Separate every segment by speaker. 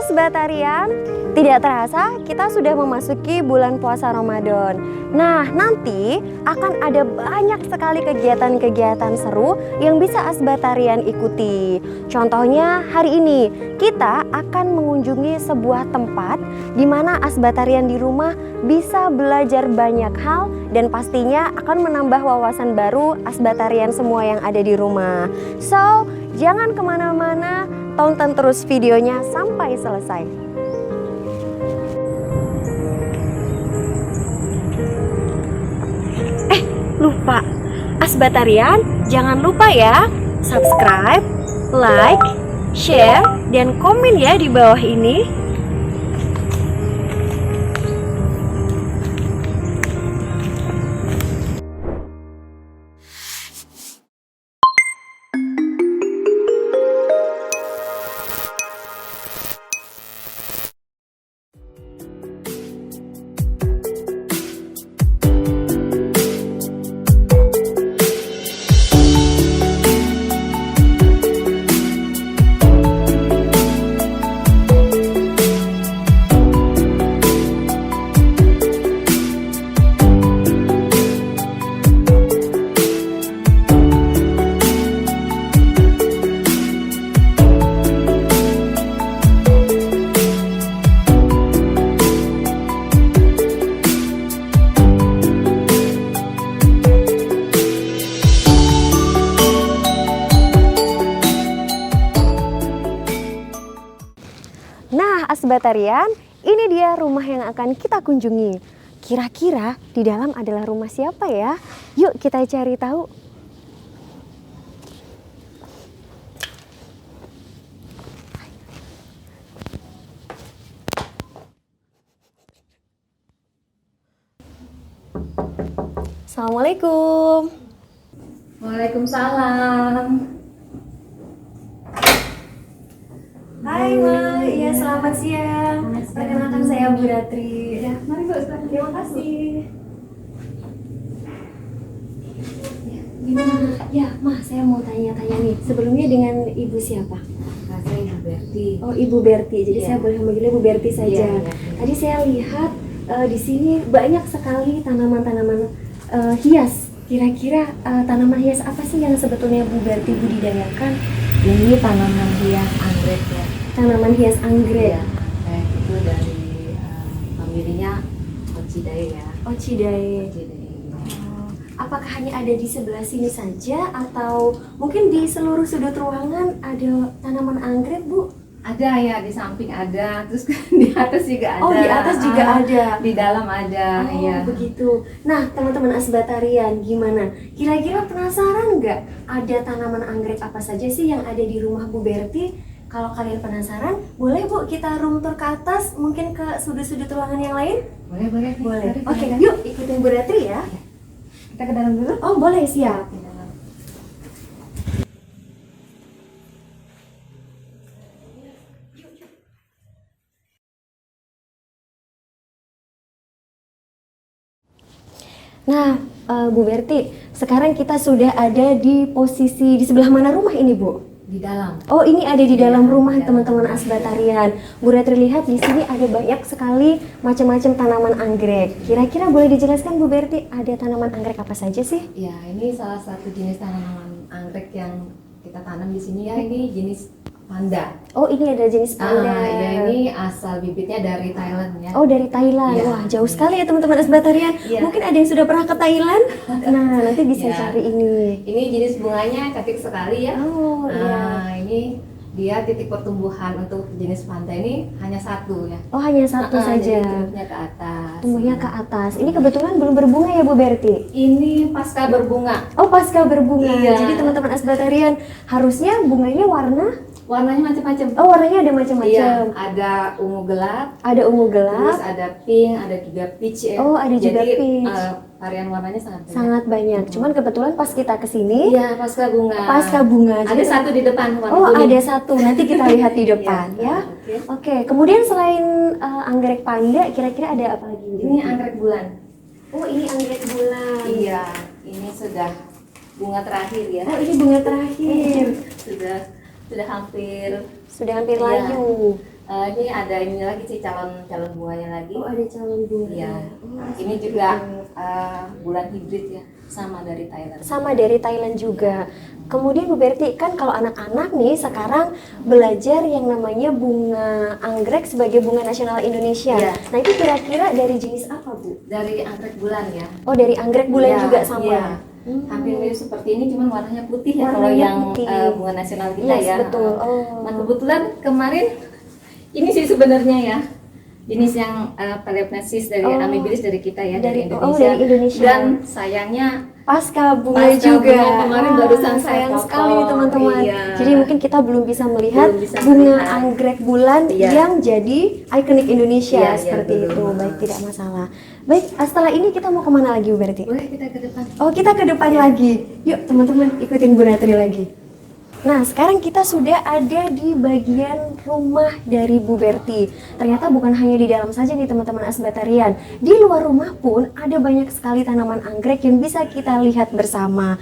Speaker 1: Asbatarian, tidak terasa kita sudah memasuki bulan puasa Ramadan. Nah, nanti akan ada banyak sekali kegiatan-kegiatan seru yang bisa Asbatarian ikuti. Contohnya hari ini kita akan mengunjungi sebuah tempat di mana Asbatarian di rumah bisa belajar banyak hal dan pastinya akan menambah wawasan baru Asbatarian semua yang ada di rumah. So, jangan kemana-mana, tonton terus videonya sampai selesai. Lupa, Asbatarian jangan lupa ya subscribe, like, share, dan komen ya di bawah ini. Nah, Asbatarian, ini dia rumah yang akan kita kunjungi. Kira-kira di dalam adalah rumah siapa ya? Yuk kita cari tahu. Assalamualaikum.
Speaker 2: Waalaikumsalam.
Speaker 1: Hai Ma, iya selamat siang. Perkenalkan saya Bu Ratri.
Speaker 2: Ya, mari Bu, silakan.
Speaker 1: Terima kasih. Ya, gimana? Ya, Ma, saya mau tanya-tanya nih. Sebelumnya dengan Ibu siapa?
Speaker 2: Saya Ibu Berti.
Speaker 1: Oh, Ibu Berti. Jadi
Speaker 2: Iya.
Speaker 1: saya boleh memanggilnya Bu Berti saja.
Speaker 2: Iya.
Speaker 1: Tadi saya lihat di sini banyak sekali tanaman-tanaman hias. Kira-kira tanaman hias apa sih yang sebetulnya Bu Berti budidayakan?
Speaker 2: Ini tanaman hias anggrek ya.
Speaker 1: Tanaman hias anggrek.
Speaker 2: Iya. Itu dari familinya Orchidae ya.
Speaker 1: Orchidae.
Speaker 2: Orchidae.
Speaker 1: Apakah hanya ada di sebelah sini saja atau mungkin di seluruh sudut ruangan ada tanaman anggrek, Bu?
Speaker 2: Ada ya, di samping ada, terus di atas juga ada.
Speaker 1: Oh, di atas juga ada.
Speaker 2: Di dalam ada,
Speaker 1: Oh,
Speaker 2: ya.
Speaker 1: begitu. Nah, teman-teman Asbatarian, gimana? Kira-kira penasaran nggak ada tanaman anggrek apa saja sih yang ada di rumah Bu Berti? Kalau kalian penasaran, boleh Bu kita room tour ke atas, mungkin ke sudut-sudut ruangan yang lain?
Speaker 2: Boleh, boleh.
Speaker 1: Boleh.
Speaker 2: Mari,
Speaker 1: Oke,
Speaker 2: silakan.
Speaker 1: yuk ikutin Bu Ratri ya.
Speaker 2: Kita ke dalam dulu.
Speaker 1: Oh, boleh, siap.
Speaker 2: Ke dalam.
Speaker 1: Nah, Bu Berti, sekarang kita sudah ada di posisi di sebelah mana rumah ini, Bu?
Speaker 2: Di dalam.
Speaker 1: Oh, ini ada di dalam
Speaker 2: Iya,
Speaker 1: rumah
Speaker 2: di dalam.
Speaker 1: teman-teman Asbatarian. Bu Retri lihat di sini ada banyak sekali macam-macam tanaman anggrek. Kira-kira boleh dijelaskan Bu Berti, ada tanaman anggrek apa saja sih?
Speaker 2: Ya, ini salah satu jenis tanaman anggrek yang kita tanam di sini ya. Ini jenis panda.
Speaker 1: Oh, ini ada jenis panda.
Speaker 2: Ya, ini asal bibitnya dari Thailand ya.
Speaker 1: Oh, dari Thailand.
Speaker 2: Iya.
Speaker 1: Wah, jauh sekali ya teman-teman Asbatarian.
Speaker 2: Iya.
Speaker 1: Mungkin ada yang sudah pernah ke Thailand. Nah, nanti bisa
Speaker 2: Iya.
Speaker 1: cari ini.
Speaker 2: Ini jenis bunganya cantik sekali ya.
Speaker 1: Oh, iya.
Speaker 2: Ini dia titik pertumbuhan untuk jenis panda ini hanya satu ya.
Speaker 1: Oh, hanya satu saja.
Speaker 2: Jadi tumbuhnya ke atas.
Speaker 1: Tumbuhnya ke atas. Ini kebetulan belum berbunga ya Bu Berti?
Speaker 2: Ini pasca berbunga.
Speaker 1: Oh, pasca berbunga.
Speaker 2: Iya.
Speaker 1: Jadi teman-teman Asbatarian, harusnya bunganya
Speaker 2: Warnanya macam-macam.
Speaker 1: Oh, warnanya ada macam-macam.
Speaker 2: Iya, ada ungu gelap,
Speaker 1: Ada ungu
Speaker 2: terus
Speaker 1: gelap.
Speaker 2: ada pink, ada juga peach ya.
Speaker 1: Oh, ada juga
Speaker 2: Jadi,
Speaker 1: peach.
Speaker 2: varian warnanya sangat banyak.
Speaker 1: Sangat banyak. Cuman kebetulan pas kita kesini,
Speaker 2: Iya, pasca bunga.
Speaker 1: pasca bunga.
Speaker 2: Ada
Speaker 1: Jadi
Speaker 2: satu di depan warna
Speaker 1: Oh,
Speaker 2: kuning.
Speaker 1: ada satu. Nanti kita lihat di depan
Speaker 2: Iya,
Speaker 1: ya.
Speaker 2: oke.
Speaker 1: Oke. Kemudian selain anggrek panda, kira-kira ada apa lagi?
Speaker 2: Ini anggrek bulan.
Speaker 1: Oh, ini anggrek bulan.
Speaker 2: Iya, ini sudah bunga terakhir ya.
Speaker 1: Oh, ini bunga terakhir.
Speaker 2: Sudah hampir.
Speaker 1: Sudah hampir
Speaker 2: Iya.
Speaker 1: layu.
Speaker 2: Ini ada ini lagi sih calon bunganya lagi.
Speaker 1: Oh, ada calon bunga.
Speaker 2: Iya. Ini juga bulan hibrid ya, sama dari Thailand.
Speaker 1: Sama dari Thailand juga. Kemudian Bu Berti, kan kalau anak-anak nih sekarang belajar yang namanya bunga anggrek sebagai bunga nasional Indonesia.
Speaker 2: Iya.
Speaker 1: Nah, itu kira-kira dari jenis apa, Bu?
Speaker 2: Dari anggrek bulan ya.
Speaker 1: Oh, dari anggrek bulan
Speaker 2: Iya,
Speaker 1: juga sama.
Speaker 2: iya. Hampir mirip seperti ini, cuman warnanya putih ya kalau
Speaker 1: Warnanya
Speaker 2: yang
Speaker 1: putih.
Speaker 2: bunga nasional kita
Speaker 1: Yes,
Speaker 2: ya.
Speaker 1: betul. Oh.
Speaker 2: Nah kebetulan kemarin ini sih sebenarnya ya jenis yang Phalaenopsis dari Amabilis dari kita ya, dari Indonesia.
Speaker 1: dari Indonesia.
Speaker 2: Dan sayangnya
Speaker 1: pasca bunga
Speaker 2: Pasca
Speaker 1: juga.
Speaker 2: bunga kemarin barusan saya
Speaker 1: sayang
Speaker 2: potong.
Speaker 1: sekali nih teman-teman.
Speaker 2: Iya.
Speaker 1: Jadi mungkin kita belum bisa melihat
Speaker 2: Belum bisa
Speaker 1: bunga
Speaker 2: melihat.
Speaker 1: anggrek bulan
Speaker 2: Iya.
Speaker 1: yang jadi ikonik Indonesia
Speaker 2: Iya, iya,
Speaker 1: seperti
Speaker 2: betul.
Speaker 1: itu. Baik, tidak masalah. Baik, setelah ini kita mau kemana lagi Bu Berti?
Speaker 2: boleh kita ke depan.
Speaker 1: Oh, kita ke depan lagi. Yuk teman-teman, ikutin Bu Natri lagi. Nah, sekarang kita sudah ada di bagian rumah dari Bu Berti. Ternyata bukan hanya di dalam saja nih teman-teman Asbatarian. Di luar rumah pun ada banyak sekali tanaman anggrek yang bisa kita lihat bersama.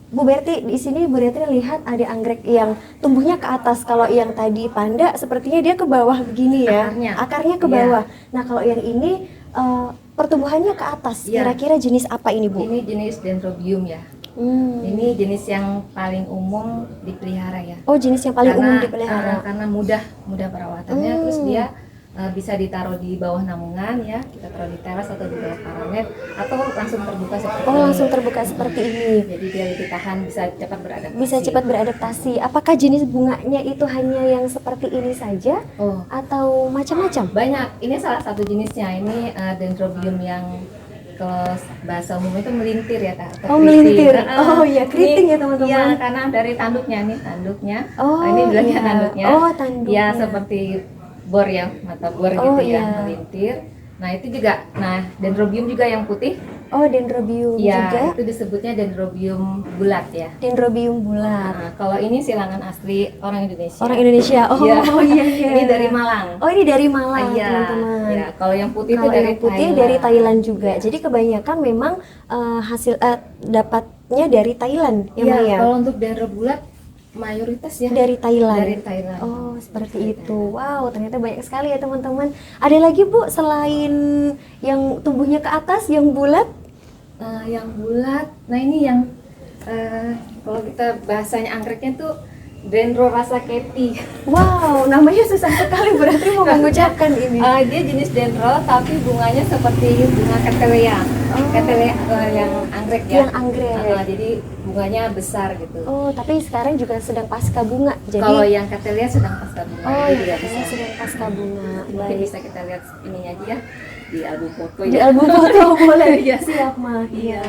Speaker 1: Bu Berti, di sini Bu Berti lihat ada anggrek yang tumbuhnya ke atas. Kalau yang tadi panda, sepertinya dia ke bawah begini ya. Akarnya ke
Speaker 2: Iya.
Speaker 1: bawah. Nah, kalau yang ini pertumbuhannya ke atas.
Speaker 2: Iya.
Speaker 1: Kira-kira jenis apa ini, Bu?
Speaker 2: Ini jenis Dendrobium ya. Ini jenis yang paling umum dipelihara ya.
Speaker 1: Oh, jenis yang paling umum dipelihara.
Speaker 2: Karena mudah perawatannya, terus dia bisa ditaruh di bawah namungan ya, kita taruh di teras atau di bawah paramet, atau langsung terbuka seperti
Speaker 1: Oh,
Speaker 2: ini.
Speaker 1: langsung terbuka seperti ini.
Speaker 2: Jadi dia lebih tahan, bisa cepat beradaptasi.
Speaker 1: Bisa cepat beradaptasi. Apakah jenis bunganya itu hanya yang seperti ini saja
Speaker 2: Oh,
Speaker 1: atau macam-macam?
Speaker 2: banyak. Ini salah satu jenisnya. Ini Dendrobium yang kalau bahasa umum itu melintir ya, Kak. atau
Speaker 1: Oh,
Speaker 2: keriting.
Speaker 1: melintir. Oh, iya, keriting
Speaker 2: Ini-
Speaker 1: ya, teman-teman.
Speaker 2: Iya, karena dari tanduknya nih, tanduknya.
Speaker 1: Oh,
Speaker 2: Nah, ini bilangnya
Speaker 1: iya.
Speaker 2: tanduknya.
Speaker 1: Oh, tanduknya.
Speaker 2: Ya, seperti bor ya, mata bor
Speaker 1: Oh,
Speaker 2: gitu ya,
Speaker 1: iya.
Speaker 2: melintir. Nah, itu juga. Nah, Dendrobium juga yang putih.
Speaker 1: Oh, Dendrobium
Speaker 2: Ya,
Speaker 1: juga.
Speaker 2: itu disebutnya Dendrobium bulat ya.
Speaker 1: Dendrobium bulat.
Speaker 2: Nah, kalau ini silangan asli orang Indonesia.
Speaker 1: Orang Indonesia. Oh,
Speaker 2: Iya.
Speaker 1: iya, iya.
Speaker 2: Ini dari Malang.
Speaker 1: Oh, ini dari Malang,
Speaker 2: Iya.
Speaker 1: teman-teman.
Speaker 2: Ya, kalau yang putih itu
Speaker 1: Kalau
Speaker 2: dari
Speaker 1: yang putih
Speaker 2: Thailand.
Speaker 1: dari Thailand juga.
Speaker 2: Iya.
Speaker 1: Jadi kebanyakan memang hasil dapatnya dari Thailand, ya,
Speaker 2: Iya,
Speaker 1: Maya?
Speaker 2: kalau untuk dendro bulat mayoritas ya
Speaker 1: Dari Thailand.
Speaker 2: dari Thailand.
Speaker 1: Oh, seperti itu. Wow, ternyata banyak sekali ya teman-teman. Ada lagi Bu selain yang tumbuhnya ke atas, yang bulat?
Speaker 2: Yang bulat, nah ini yang kalau kita bahasanya anggreknya tuh Dendro rasa keti.
Speaker 1: Wow, namanya susah sekali berarti mau mengucapkan ini.
Speaker 2: Dia jenis dendro tapi bunganya seperti bunga ketelea. Ketelea yang anggrek ya.
Speaker 1: Yang anggrek.
Speaker 2: Jadi bunganya besar gitu.
Speaker 1: Oh, tapi sekarang juga sedang pasca bunga. Jadi
Speaker 2: Kalau yang ketelea sedang pasca bunga.
Speaker 1: oh,
Speaker 2: jadi
Speaker 1: iya,
Speaker 2: tidak
Speaker 1: ini
Speaker 2: bisa.
Speaker 1: sedang pasca bunga.
Speaker 2: Mungkin
Speaker 1: Baik.
Speaker 2: bisa kita lihat ininya aja ya di album foto
Speaker 1: Di
Speaker 2: ya.
Speaker 1: album foto boleh.
Speaker 2: Iya.
Speaker 1: Siap, Ma.
Speaker 2: Iya.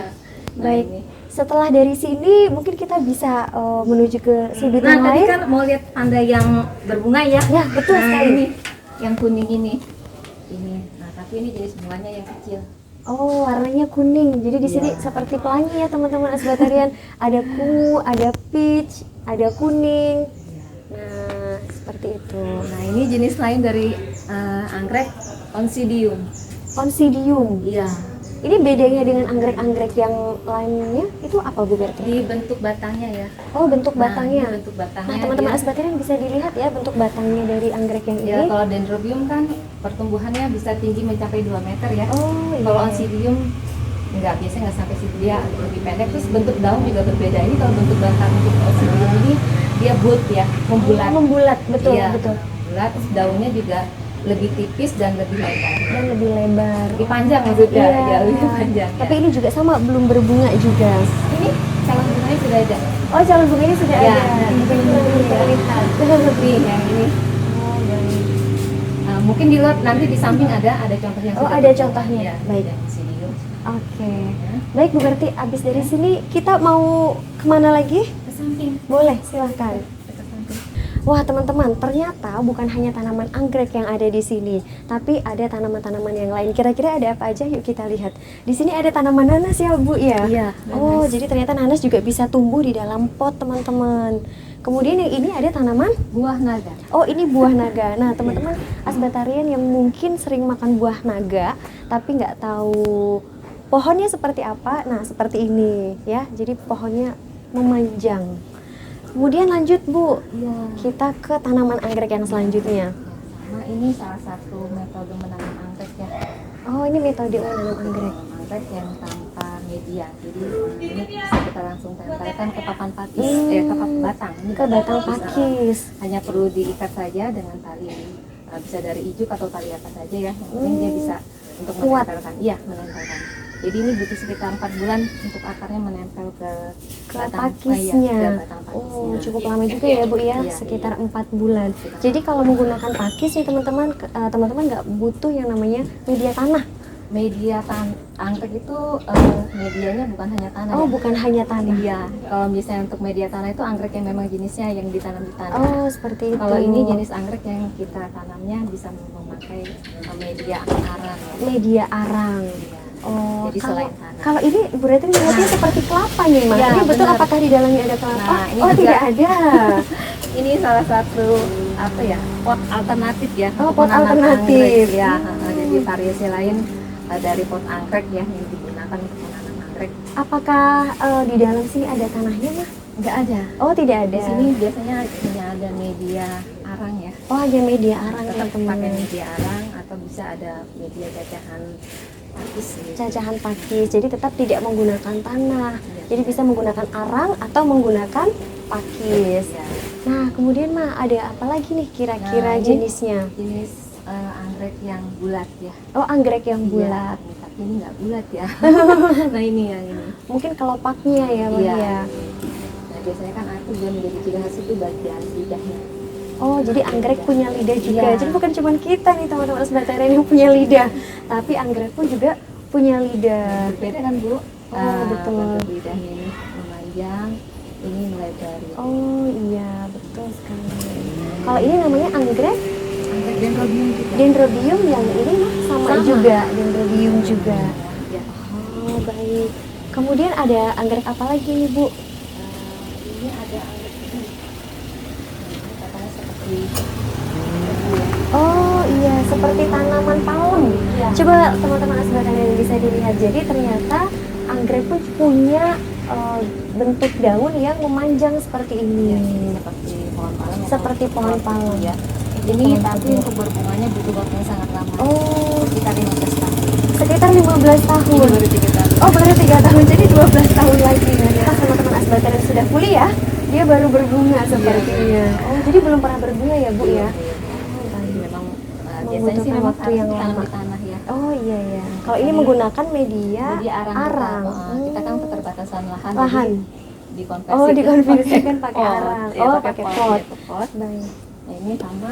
Speaker 2: Nah,
Speaker 1: Baik.
Speaker 2: ini.
Speaker 1: Setelah dari sini mungkin kita bisa menuju ke sudut
Speaker 2: Nah,
Speaker 1: yang
Speaker 2: tadi
Speaker 1: lain.
Speaker 2: kan mau lihat panda yang berbunga ya.
Speaker 1: Ya, betul
Speaker 2: Nah,
Speaker 1: sekali.
Speaker 2: ini yang kuning ini. Ini. Nah, tapi ini jenis bunganya yang kecil.
Speaker 1: Oh, warnanya kuning. Jadi di sini
Speaker 2: Iya.
Speaker 1: seperti pelangi ya teman-teman Asbatarian. Ada kungu, ada peach, ada kuning. Nah, seperti itu.
Speaker 2: Nah, ini jenis lain dari anggrek Oncidium.
Speaker 1: Oncidium.
Speaker 2: Iya.
Speaker 1: Ini bedanya dengan anggrek-anggrek yang lainnya itu apa Bu Berti?
Speaker 2: Di bentuk batangnya ya.
Speaker 1: Oh, bentuk
Speaker 2: Nah,
Speaker 1: batangnya.
Speaker 2: ini bentuk batangnya.
Speaker 1: Nah, teman-teman
Speaker 2: dia-
Speaker 1: Asbatarian bisa dilihat ya bentuk batangnya dari anggrek yang
Speaker 2: Ya,
Speaker 1: ini.
Speaker 2: kalau Dendrobium kan pertumbuhannya bisa tinggi mencapai 2 meter ya.
Speaker 1: Oh, iya.
Speaker 2: Kalau Oncidium enggak, biasanya nggak sampai situ, dia lebih pendek. Terus bentuk daun juga berbeda. Ini kalau bentuk batang untuk Oncidium ini dia bulat ya, membulat.
Speaker 1: Membulat, betul,
Speaker 2: Iya,
Speaker 1: betul.
Speaker 2: bulat. Terus daunnya juga lebih tipis dan lebih lebar.
Speaker 1: Dan lebih lebar.
Speaker 2: Lebih panjang maksudnya,
Speaker 1: Iya.
Speaker 2: ya lebih panjang.
Speaker 1: Tapi
Speaker 2: ya.
Speaker 1: ini juga sama, belum berbunga juga.
Speaker 2: Ini calon bunganya sudah ada.
Speaker 1: Oh, calon bunganya sudah
Speaker 2: Ya,
Speaker 1: ada.
Speaker 2: mungkin
Speaker 1: Belum
Speaker 2: terlihat. Nih, yang ini.
Speaker 1: Oh, baik.
Speaker 2: Nah, mungkin di luar nanti di samping ada contoh yang
Speaker 1: Oh,
Speaker 2: sudah
Speaker 1: ada
Speaker 2: berbuah.
Speaker 1: contohnya.
Speaker 2: Ya,
Speaker 1: Baik.
Speaker 2: yang Oncidium.
Speaker 1: Oke. Baik Bu Berti, abis dari sini kita mau kemana lagi?
Speaker 2: Ke samping.
Speaker 1: Boleh, silahkan.
Speaker 2: Ke samping.
Speaker 1: Wah teman-teman, ternyata bukan hanya tanaman anggrek yang ada di sini, tapi ada tanaman-tanaman yang lain. Kira-kira ada apa aja? Yuk kita lihat. Di sini ada tanaman nanas ya Bu ya?
Speaker 2: Iya,
Speaker 1: Oh,
Speaker 2: nanas.
Speaker 1: jadi ternyata nanas juga bisa tumbuh di dalam pot teman-teman. Kemudian yang ini ada tanaman.
Speaker 2: Buah naga.
Speaker 1: Oh, ini buah naga. Nah, teman-teman Asbatarian yang mungkin sering makan buah naga, tapi nggak tahu pohonnya seperti apa. Nah, seperti ini ya. Jadi pohonnya memanjang. Kemudian lanjut Bu,
Speaker 2: Iya.
Speaker 1: kita ke tanaman anggrek yang selanjutnya.
Speaker 2: Sama ini salah satu metode menanam anggrek ya.
Speaker 1: Oh, ini metode menanam anggrek.
Speaker 2: Menanam anggrek yang tanpa media. Jadi ini bisa kita langsung tempelkan ke papan pakis, ke batang. Ini
Speaker 1: Ke batang
Speaker 2: pakis.
Speaker 1: pakis.
Speaker 2: Hanya perlu diikat saja dengan tali, bisa dari ijuk atau tali apa saja ya. Yang penting dia bisa untuk
Speaker 1: Kuat.
Speaker 2: menempelkan. Iya, menempelkan. Jadi ini butuh sekitar 4 bulan untuk akarnya menempel ke batang
Speaker 1: Pakisnya.
Speaker 2: ke batang pakisnya.
Speaker 1: Oh, cukup lama juga ya Bu ya,
Speaker 2: Iya,
Speaker 1: sekitar
Speaker 2: iya.
Speaker 1: 4 bulan. Jadi kalau menggunakan pakis nih teman-teman, teman-teman nggak butuh yang namanya media tanah.
Speaker 2: Media anggrek itu medianya bukan hanya tanah.
Speaker 1: Oh,
Speaker 2: ya.
Speaker 1: bukan hanya tanah.
Speaker 2: Iya, kalau misalnya untuk media tanah itu anggrek yang memang jenisnya yang ditanam di tanah.
Speaker 1: Oh, seperti itu.
Speaker 2: Kalau ini jenis anggrek yang kita tanamnya bisa memakai media arang. Ya.
Speaker 1: media arang.
Speaker 2: Iya.
Speaker 1: Oh,
Speaker 2: Jadi selain tanah.
Speaker 1: kalau ini berarti melihatnya seperti kelapa nih Mas.
Speaker 2: Iya,
Speaker 1: Ini betul
Speaker 2: benar.
Speaker 1: apakah di dalamnya ada kelapa?
Speaker 2: Nah, ini
Speaker 1: Oh,
Speaker 2: juga-
Speaker 1: tidak ada.
Speaker 2: Ini salah satu apa ya, pot alternatif ya.
Speaker 1: Oh,
Speaker 2: untuk
Speaker 1: pot
Speaker 2: menanam
Speaker 1: alternatif.
Speaker 2: anggrek. Ya, jadi variasi lain dari pot anggrek ya yang digunakan untuk menanam anggrek.
Speaker 1: Apakah di dalam sini ada tanahnya, Mas?
Speaker 2: Enggak ada.
Speaker 1: Oh, tidak ada.
Speaker 2: Di sini biasanya hanya ada media arang ya.
Speaker 1: Oh, hanya media arang
Speaker 2: Tetap pakai
Speaker 1: teman-teman.
Speaker 2: media arang atau bisa ada media cacahan pakis gitu.
Speaker 1: Cacahan pakis. Jadi tetap tidak menggunakan tanah.
Speaker 2: Iya.
Speaker 1: Jadi bisa menggunakan arang atau menggunakan pakis.
Speaker 2: Ya.
Speaker 1: Nah, kemudian mah ada apa lagi nih kira-kira
Speaker 2: Nah, ini-
Speaker 1: jenisnya?
Speaker 2: Jenis anggrek yang bulat ya.
Speaker 1: Oh, anggrek yang
Speaker 2: Iya,
Speaker 1: bulat.
Speaker 2: tapi ini nggak bulat ya. Nah ini yang ini.
Speaker 1: Mungkin kelopaknya ya, Mas
Speaker 2: Iya.
Speaker 1: ya.
Speaker 2: Nah biasanya kan aku juga menjadi ciri khas itu bagian lidahnya.
Speaker 1: Oh, jadi anggrek punya lidah juga.
Speaker 2: Iya.
Speaker 1: Jadi bukan cuma kita nih teman-teman sebatarian yang punya lidah, tapi anggrek pun juga punya lidah.
Speaker 2: Beda kan Bu?
Speaker 1: Betul.
Speaker 2: Bentuk lidahnya ini memanjang, ini melebar.
Speaker 1: Oh iya, betul sekali. Kalau ini namanya anggrek
Speaker 2: Anggrek dendrobium juga.
Speaker 1: dendrobium, yang ini mah sama juga dendrobium juga.
Speaker 2: Ya.
Speaker 1: Oh, baik. Kemudian ada anggrek apa lagi nih, Bu?
Speaker 2: Ini ada anggrek ini. Ini katanya seperti
Speaker 1: Oh iya, seperti tanaman palem.
Speaker 2: Iya.
Speaker 1: Coba teman-teman sebatarian bisa dilihat. Jadi ternyata anggrek pun punya bentuk daun yang memanjang seperti ini.
Speaker 2: seperti pohon palem.
Speaker 1: Seperti pohon palem.
Speaker 2: Ya.
Speaker 1: Ini
Speaker 2: Ini
Speaker 1: pohon
Speaker 2: tapi
Speaker 1: palem.
Speaker 2: untuk berbunganya butuh waktu yang sangat lama.
Speaker 1: Oh,
Speaker 2: Sekitar 15 tahun.
Speaker 1: sekitar 15 tahun.
Speaker 2: Ini baru 3 tahun.
Speaker 1: Oh, baru 3 tahun, jadi 12 tahun lagi. Nah, teman-teman asbatarian sudah kuliah, dia baru berbunga sepertinya. Oh, jadi belum pernah berbunga ya, Bu ya? Oh, baik.
Speaker 2: Memang biasanya
Speaker 1: Membutuhkan
Speaker 2: sih memang
Speaker 1: waktu
Speaker 2: harus
Speaker 1: yang
Speaker 2: ditanam
Speaker 1: lama.
Speaker 2: di tanah ya.
Speaker 1: Oh iya ya. Kalau ini menggunakan media
Speaker 2: Jadi arang.
Speaker 1: arang.
Speaker 2: Kita kan keterbatasan lahan.
Speaker 1: Lahan.
Speaker 2: Jadi dikonversi.
Speaker 1: Oh,
Speaker 2: ke
Speaker 1: dikonversikan pakai
Speaker 2: pot.
Speaker 1: arang.
Speaker 2: Ya,
Speaker 1: Oh,
Speaker 2: pakai
Speaker 1: pakai
Speaker 2: pot.
Speaker 1: pot.
Speaker 2: Ya, ke pot.
Speaker 1: Baik.
Speaker 2: Nah, ini sama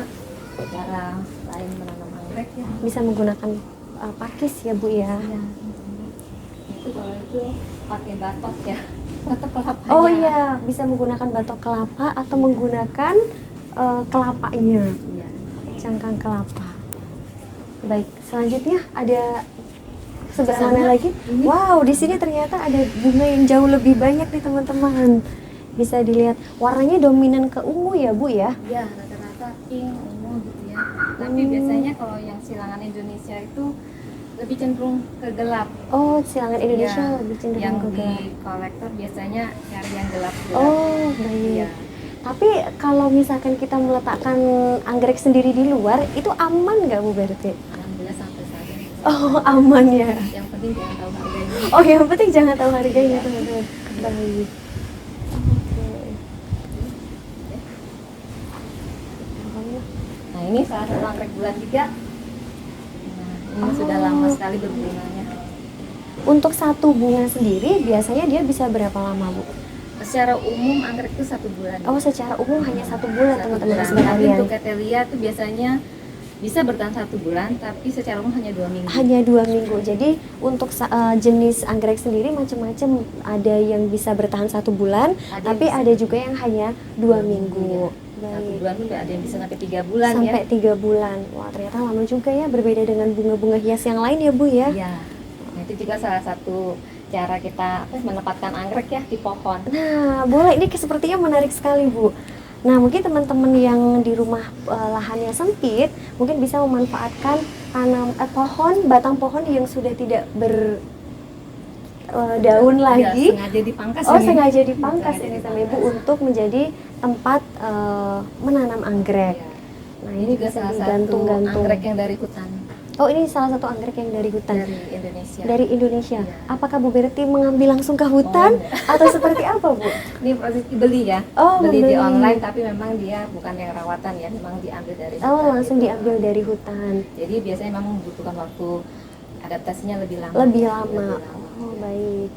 Speaker 2: cara lain menanam anggrek ya.
Speaker 1: Bisa menggunakan pakis ya, Bu ya.
Speaker 2: Iya. Itu kalau itu pakai batok ya. Batok kelapa.
Speaker 1: Oh iya, bisa menggunakan batok kelapa atau menggunakan kelapanya,
Speaker 2: Iya.
Speaker 1: cangkang kelapa. Baik, selanjutnya ada sebelah
Speaker 2: Sana,
Speaker 1: mana lagi?
Speaker 2: ini.
Speaker 1: Wow, di sini ternyata ada bunga yang jauh lebih banyak nih teman-teman. Bisa dilihat warnanya dominan ke ungu ya, Bu ya.
Speaker 2: Iya, rata-rata pink, ungu gitu ya. Tapi biasanya kalau yang silangan Indonesia itu lebih cenderung ke gelap.
Speaker 1: Oh, silangan Indonesia
Speaker 2: Ya,
Speaker 1: lebih cenderung
Speaker 2: yang
Speaker 1: ke
Speaker 2: di
Speaker 1: gelap.
Speaker 2: kolektor biasanya cari yang gelap-gelap.
Speaker 1: Oh, baik.
Speaker 2: Iya.
Speaker 1: Tapi kalau misalkan kita meletakkan anggrek sendiri di luar, itu aman nggak, Bu berarti?
Speaker 2: Alhamdulillah sampai saat ini.
Speaker 1: Oh, aman ya.
Speaker 2: Yang penting jangan tahu harganya.
Speaker 1: Oh, yang penting jangan tahu harganya, teman-teman. Baik.
Speaker 2: Nah ini salah satu anggrek bulan juga. Nah ini sudah lama sekali berbunganya.
Speaker 1: Untuk satu bunga sendiri biasanya dia bisa berapa lama, Bu?
Speaker 2: Secara umum anggrek itu 1 bulan.
Speaker 1: Oh, secara umum hanya 1 bulan,
Speaker 2: 1
Speaker 1: teman-teman
Speaker 2: bulan. Tapi
Speaker 1: sekalian.
Speaker 2: untuk Cattleya itu biasanya bisa bertahan 1 bulan, tapi secara umum hanya 2 minggu.
Speaker 1: Hanya 2 minggu. Jadi untuk jenis anggrek sendiri macam-macam. Ada yang bisa bertahan 1 bulan,
Speaker 2: Ada
Speaker 1: tapi
Speaker 2: yang bisa.
Speaker 1: ada juga yang hanya 2 minggu.
Speaker 2: Ya. 1
Speaker 1: Baik.
Speaker 2: bulan tuh ada yang bisa sampai 3 bulan
Speaker 1: Sampai
Speaker 2: ya.
Speaker 1: 3 bulan. Wah, ternyata lama juga ya, berbeda dengan bunga-bunga hias yang lain ya, Bu ya.
Speaker 2: Iya. Nah, itu juga salah satu cara kita menempatkan anggrek ya di pohon.
Speaker 1: Nah, boleh, ini sepertinya menarik sekali, Bu. Nah, mungkin teman-teman yang di rumah lahannya sempit, mungkin bisa memanfaatkan pohon, batang pohon yang sudah tidak daun
Speaker 2: Ya,
Speaker 1: lagi.
Speaker 2: sengaja dipangkas
Speaker 1: Oh,
Speaker 2: ini.
Speaker 1: sengaja dipangkas
Speaker 2: Sengaja
Speaker 1: ini sama Ibu
Speaker 2: dipangkas.
Speaker 1: untuk menjadi tempat menanam anggrek.
Speaker 2: Iya.
Speaker 1: Nah,
Speaker 2: Ini juga
Speaker 1: bisa
Speaker 2: salah satu
Speaker 1: digantung-gantung.
Speaker 2: anggrek yang dari hutan,
Speaker 1: Oh, ini salah satu anggrek yang dari hutan.
Speaker 2: dari Indonesia.
Speaker 1: Dari Indonesia.
Speaker 2: Iya.
Speaker 1: Apakah Bu Berti mengambil langsung ke hutan atau seperti apa, Bu?
Speaker 2: Ini proses dibeli ya,
Speaker 1: Oh,
Speaker 2: beli di
Speaker 1: membeli.
Speaker 2: online, tapi memang dia bukan yang rawatan ya, memang diambil dari
Speaker 1: Oh,
Speaker 2: hutan
Speaker 1: langsung
Speaker 2: gitu.
Speaker 1: diambil dari hutan.
Speaker 2: Jadi biasanya memang membutuhkan waktu adaptasinya lebih lama.
Speaker 1: Lebih lama. Oh, baik.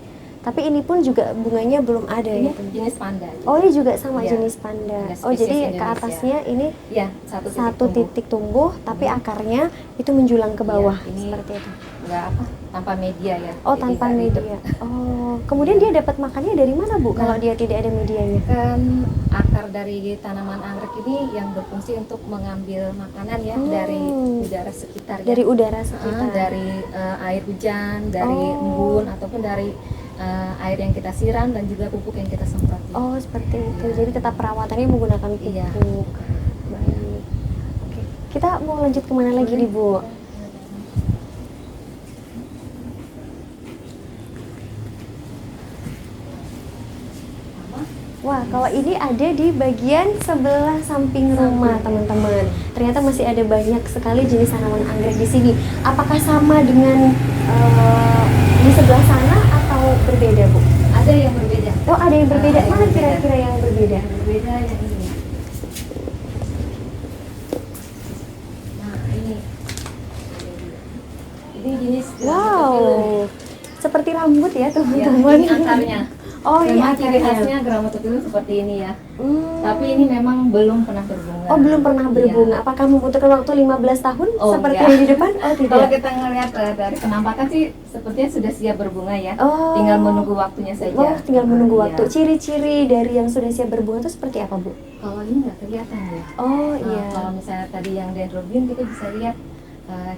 Speaker 1: Tapi ini pun juga bunganya belum ada
Speaker 2: Ini
Speaker 1: ya, teman.
Speaker 2: jenis panda.
Speaker 1: Oh, ini juga sama
Speaker 2: Iya.
Speaker 1: jenis panda.
Speaker 2: Ada
Speaker 1: Oh,
Speaker 2: spesies
Speaker 1: jadi ke
Speaker 2: Indonesia.
Speaker 1: atasnya ini
Speaker 2: Ya,
Speaker 1: satu titik tumbuh, tapi akarnya itu menjulang ke bawah
Speaker 2: Iya, ini
Speaker 1: seperti itu.
Speaker 2: Enggak apa, tanpa media ya.
Speaker 1: Oh,
Speaker 2: Jadi
Speaker 1: tanpa
Speaker 2: nggak ribet.
Speaker 1: media. Oh, kemudian dia dapat makannya dari mana, Bu? Kalau
Speaker 2: Nah.
Speaker 1: dia tidak ada medianya?
Speaker 2: Kan akar dari tanaman anggrek ini yang berfungsi untuk mengambil makanan ya dari udara sekitar ya.
Speaker 1: Dari udara sekitar.
Speaker 2: Dari air hujan, dari
Speaker 1: Oh.
Speaker 2: embun ataupun dari air yang kita siram dan juga pupuk yang kita semprot. Ya.
Speaker 1: Oh, seperti itu.
Speaker 2: Iya.
Speaker 1: Jadi tetap perawatannya menggunakan pupuk.
Speaker 2: Iya.
Speaker 1: Baik. Oke. Kita mau lanjut kemana lagi nih, Bu? Wah, kalau ini ada di bagian sebelah samping rumah, teman-teman. Ternyata masih ada banyak sekali jenis tanaman anggrek di sini. Apakah sama dengan di sebelah sana atau berbeda, Bu?
Speaker 2: Ada yang berbeda.
Speaker 1: Oh, ada yang berbeda.
Speaker 2: Ada yang
Speaker 1: Mana
Speaker 2: berbeda.
Speaker 1: kira-kira yang berbeda?
Speaker 2: Yang berbeda yang ini. Nah, ini. Ini jenis
Speaker 1: Wow, seperti rambut ya,
Speaker 2: Ya,
Speaker 1: teman-teman.
Speaker 2: ini akarnya.
Speaker 1: Oh, ini
Speaker 2: Memang ciri
Speaker 1: akarnya.
Speaker 2: khasnya Grammatophyllum seperti ini ya.
Speaker 1: Hmm.
Speaker 2: Tapi ini memang belum pernah berbunga.
Speaker 1: Oh, belum pernah berbunga.
Speaker 2: Iya.
Speaker 1: Apakah membutuhkan waktu 15 tahun
Speaker 2: Oh,
Speaker 1: seperti
Speaker 2: iya.
Speaker 1: yang di depan? Oh, tidak.
Speaker 2: Kalau kita ngelihat dari penampakan sih sepertinya sudah siap berbunga ya.
Speaker 1: Oh.
Speaker 2: Tinggal menunggu waktunya saja.
Speaker 1: Oh, tinggal menunggu
Speaker 2: Iya.
Speaker 1: waktu. Ciri-ciri dari yang sudah siap berbunga itu seperti apa, Bu?
Speaker 2: Kalau ini nggak kelihatan ya.
Speaker 1: Oh,
Speaker 2: Nah,
Speaker 1: iya.
Speaker 2: kalau misalnya tadi yang dendrobium kita bisa lihat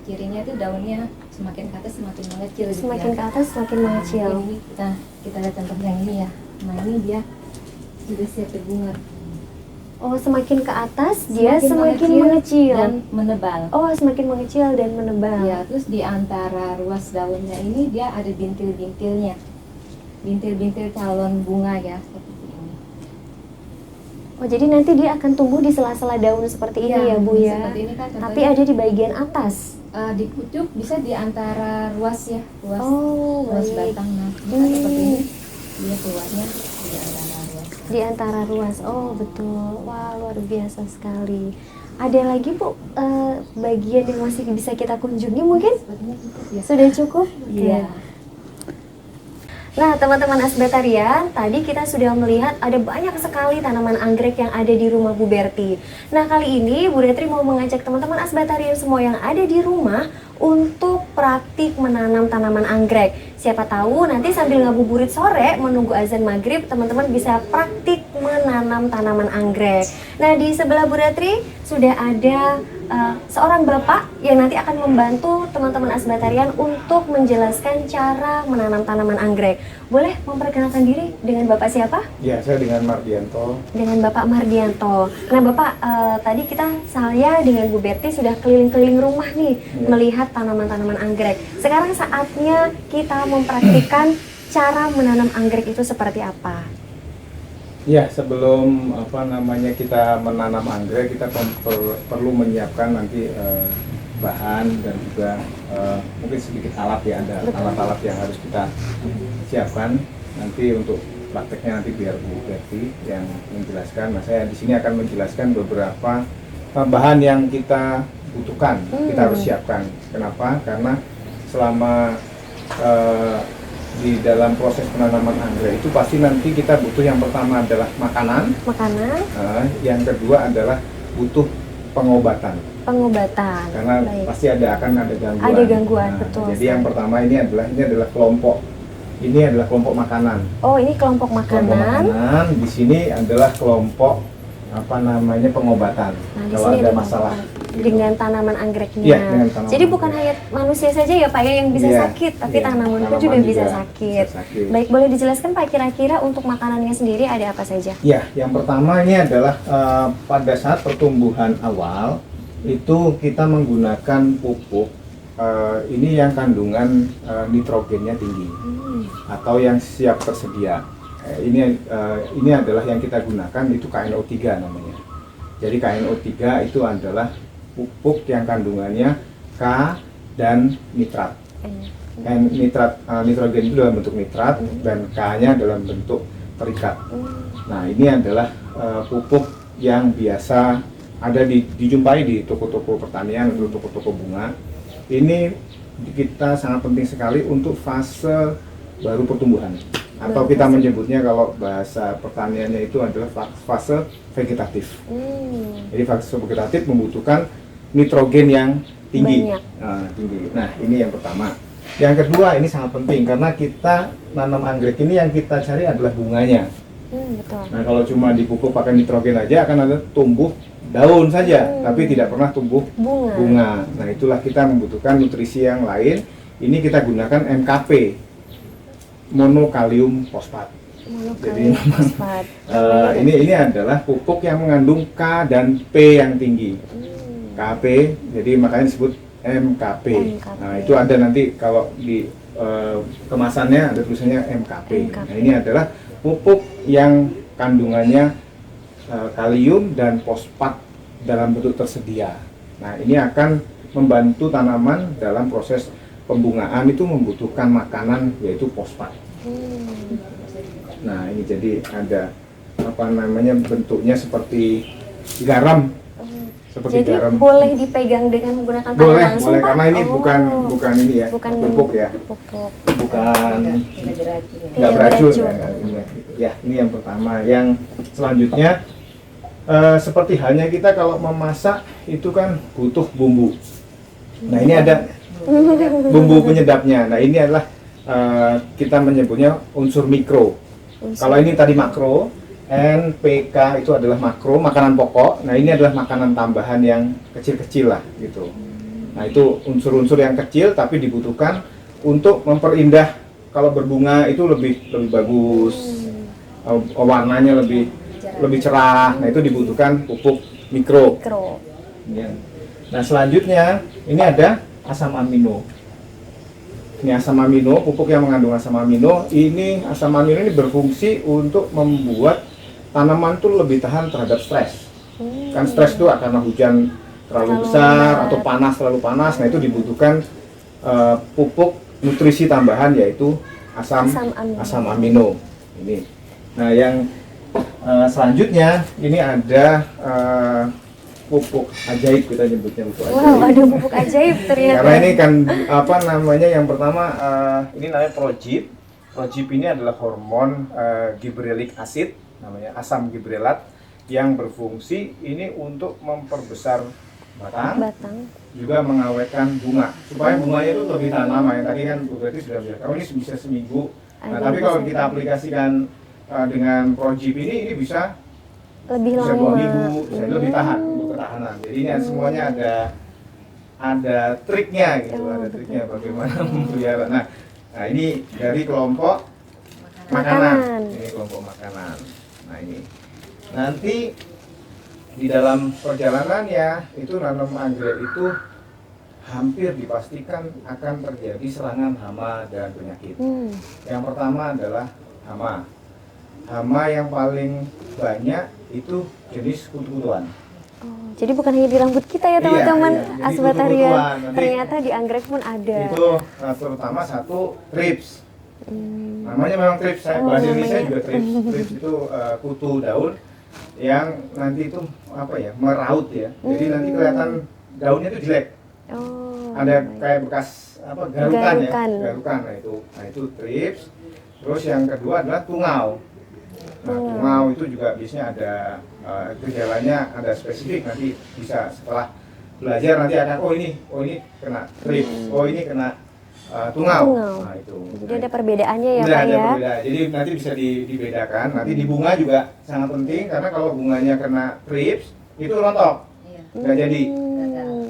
Speaker 2: cirinya itu daunnya semakin ke atas semakin mengecil gitu
Speaker 1: Semakin
Speaker 2: ya.
Speaker 1: ke atas semakin
Speaker 2: Nah,
Speaker 1: mengecil.
Speaker 2: mungkin ini kita lihat contoh yang ini ya. Nah, ini dia sudah siap berbunga.
Speaker 1: Oh, semakin ke atas dia semakin mengecil.
Speaker 2: dan menebal.
Speaker 1: Oh, semakin mengecil dan menebal.
Speaker 2: Ya, terus di antara ruas daunnya ini dia ada bintil-bintilnya. Bintil-bintil calon bunga ya, seperti ini.
Speaker 1: Oh, jadi nanti dia akan tumbuh di sela-sela daun seperti ini ya, Bu ya.
Speaker 2: Seperti ini kan
Speaker 1: Tapi
Speaker 2: contohnya,
Speaker 1: ada di bagian atas.
Speaker 2: di kucuk bisa di antara ruas ya, ruas
Speaker 1: Oh,
Speaker 2: ruas
Speaker 1: baik.
Speaker 2: batang. Nah, ini seperti ini. Dia keluarnya di antara ruas.
Speaker 1: Di antara ruas. Oh, betul. Wah, luar biasa sekali. Ada lagi, Bu, bagian yang masih bisa kita kunjungi mungkin?
Speaker 2: Sepertinya cukup ya.
Speaker 1: Sudah cukup? Oke.
Speaker 2: Iya.
Speaker 1: Nah, teman-teman Asbatarian, tadi kita sudah melihat ada banyak sekali tanaman anggrek yang ada di rumah Bu Berti. Nah, kali ini Bu Retri mau mengajak teman-teman Asbatarian semua yang ada di rumah untuk praktik menanam tanaman anggrek. Siapa tahu nanti sambil ngabuburit sore menunggu azan maghrib, teman-teman bisa praktik menanam tanaman anggrek. Nah, di sebelah Bu Retri sudah ada seorang bapak yang nanti akan membantu teman-teman Asbatarian untuk menjelaskan cara menanam tanaman anggrek. Boleh memperkenalkan diri dengan Bapak siapa?
Speaker 3: Ya, saya dengan Mardianto.
Speaker 1: Dengan Bapak Mardianto. Nah, Bapak, tadi saya dengan Bu Berti sudah keliling-keliling rumah nih
Speaker 3: Ya.
Speaker 1: melihat tanaman-tanaman anggrek. Sekarang saatnya kita mempraktikkan cara menanam anggrek itu seperti apa.
Speaker 3: Ya, sebelum kita menanam anggrek, kita perlu menyiapkan nanti bahan dan juga mungkin sedikit alat ya, ada
Speaker 1: Betul.
Speaker 3: alat-alat yang harus kita siapkan nanti untuk prakteknya, nanti biar Bu Berti yang menjelaskan. Nah, saya di sini akan menjelaskan beberapa bahan yang kita butuhkan, kita harus siapkan. Kenapa? Karena selama di dalam proses penanaman anggrek itu pasti nanti kita butuh, yang pertama adalah makanan,
Speaker 1: Makanan,
Speaker 3: yang kedua adalah butuh pengobatan,
Speaker 1: pengobatan.
Speaker 3: karena
Speaker 1: Baik.
Speaker 3: pasti ada gangguan.
Speaker 1: Ada gangguan, betul
Speaker 3: Jadi
Speaker 1: sekali.
Speaker 3: yang pertama ini adalah kelompok makanan.
Speaker 1: Oh, ini kelompok
Speaker 3: Kelompok
Speaker 1: makanan.
Speaker 3: makanan di sini adalah kelompok pengobatan.
Speaker 1: Nah, di
Speaker 3: Kalau
Speaker 1: sini
Speaker 3: ada
Speaker 1: ada
Speaker 3: masalah
Speaker 1: kelompok
Speaker 3: gitu.
Speaker 1: dengan tanaman anggreknya.
Speaker 3: Iya, dengan tanaman
Speaker 1: Jadi bukan
Speaker 3: anggrek.
Speaker 1: hanya manusia saja ya Pak ya yang bisa
Speaker 3: Iya,
Speaker 1: sakit, tapi
Speaker 3: iya,
Speaker 1: tanaman pun
Speaker 3: tanaman
Speaker 1: juga bisa
Speaker 3: juga
Speaker 1: sakit.
Speaker 3: bisa sakit.
Speaker 1: Baik, boleh dijelaskan Pak kira-kira untuk makanannya sendiri ada apa saja?
Speaker 3: Ya, yang pertama ini adalah pada saat pertumbuhan awal itu kita menggunakan pupuk ini yang kandungan nitrogennya tinggi atau yang siap tersedia. Ini adalah yang kita gunakan, itu KNO3 namanya. Jadi KNO3 itu adalah pupuk yang kandungannya K dan nitrat. Nitrogen itu dalam bentuk nitrat dan K-nya dalam bentuk terikat. Nah, ini adalah pupuk yang biasa ada dijumpai di toko-toko pertanian atau toko-toko bunga. Ini kita sangat penting sekali untuk fase baru pertumbuhan, atau kita menyebutnya kalau bahasa pertaniannya itu adalah fase vegetatif. Jadi fase vegetatif membutuhkan nitrogen yang tinggi. Tinggi. Nah, ini yang pertama. Yang kedua, ini sangat penting karena kita nanam anggrek ini yang kita cari adalah bunganya.
Speaker 1: Betul.
Speaker 3: Nah, kalau cuma dipupuk pakai nitrogen aja akan ada tumbuh daun saja, tapi tidak pernah tumbuh bunga. Nah, itulah kita membutuhkan nutrisi yang lain. Ini kita gunakan MKP, monokalium fosfat. Jadi ini adalah pupuk yang mengandung K dan P yang tinggi. KP, jadi makanya disebut MKP. Nah, itu ada nanti kalau di kemasannya ada tulisannya MKP. Nah, ini adalah pupuk yang kandungannya kalium dan fosfat dalam bentuk tersedia. Nah, ini akan membantu tanaman dalam proses pembungaan itu membutuhkan makanan yaitu fosfat. Nah, ini jadi ada bentuknya seperti garam. Seperti
Speaker 1: jadi
Speaker 3: garam.
Speaker 1: Boleh dipegang dengan menggunakan tangan
Speaker 3: boleh,
Speaker 1: langsung,
Speaker 3: boleh,
Speaker 1: Pak?
Speaker 3: karena ini bukan ini ya,
Speaker 1: bukan
Speaker 3: pupuk ya.
Speaker 1: Pupuk.
Speaker 3: Bukan
Speaker 1: Tidak
Speaker 3: beracun.
Speaker 1: beracun.
Speaker 3: Ya, ini yang pertama. Yang selanjutnya seperti halnya kita kalau memasak itu kan butuh bumbu. Nah, ini ada bumbu penyedapnya. Nah, ini adalah kita menyebutnya unsur mikro. Kalau ini tadi makro, NPK itu adalah makro, makanan pokok. Nah, ini adalah makanan tambahan yang kecil-kecil lah gitu. Nah, itu unsur-unsur yang kecil tapi dibutuhkan untuk memperindah. Kalau berbunga itu lebih bagus, warnanya lebih cerah. Nah, itu dibutuhkan pupuk mikro. Ya. Nah, selanjutnya ini ada asam amino. Ini asam amino, pupuk yang mengandung asam amino. Ini asam amino ini berfungsi untuk membuat tanaman tuh lebih tahan terhadap stres. Kan stres itu karena hujan terlalu besar atau panas terlalu panas. Nah, itu dibutuhkan pupuk nutrisi tambahan yaitu asam amino. Ini. Nah, yang selanjutnya ini ada pupuk ajaib, kita nyebutnya pupuk ajaib.
Speaker 1: Wow, ada pupuk ajaib ternyata.
Speaker 3: Karena ini kan yang pertama ini namanya progib. Progib ini adalah hormon gibberellic acid, namanya asam gibrelat, yang berfungsi ini untuk memperbesar batang. Juga mengawetkan bunga supaya bunganya itu lebih tahan lama. Yang tadi kan Bu Betty sudah bilang, kalau ini bisa seminggu. Nah, tapi kalau kita aplikasikan dengan progib ini bisa
Speaker 1: lebih
Speaker 3: bisa
Speaker 1: lama,
Speaker 3: 2 minggu, bisa lebih tahan untuk ketahanan. Jadi ini semuanya ada triknya gitu, ada triknya bagaimana memelihara. Nah, ini dari kelompok makanan. Ini kelompok makanan. Nah, ini nanti di dalam perjalanan ya itu nanam anggrek itu hampir dipastikan akan terjadi serangan hama dan penyakit. Yang pertama adalah hama. Hama yang paling banyak itu jenis kutu-kutuan.
Speaker 1: Jadi bukan hanya di rambut kita ya teman-teman,
Speaker 3: Iya.
Speaker 1: asbatarian, ternyata di anggrek pun ada.
Speaker 3: Itu terutama satu thrips. Namanya memang thrips, bahasa Indonesia juga thrips. Thrips itu kutu daun yang nanti itu meraut ya. Jadi nanti kelihatan daunnya itu jelek. Ada kayak bekas garukan ya, garukan. Nah itu thrips. Terus yang kedua adalah tungau. Nah, tungau itu juga biasanya ada gejalanya, ada spesifik, nanti bisa setelah belajar nanti akan ini kena thrips, ini kena tungau. Nah, itu.
Speaker 1: Jadi ada perbedaannya ya, Pak
Speaker 3: ada
Speaker 1: ya.
Speaker 3: Perbedaan. Jadi nanti bisa dibedakan. Nanti di bunga juga sangat penting karena kalau bunganya kena thrips itu rontok. Nggak jadi.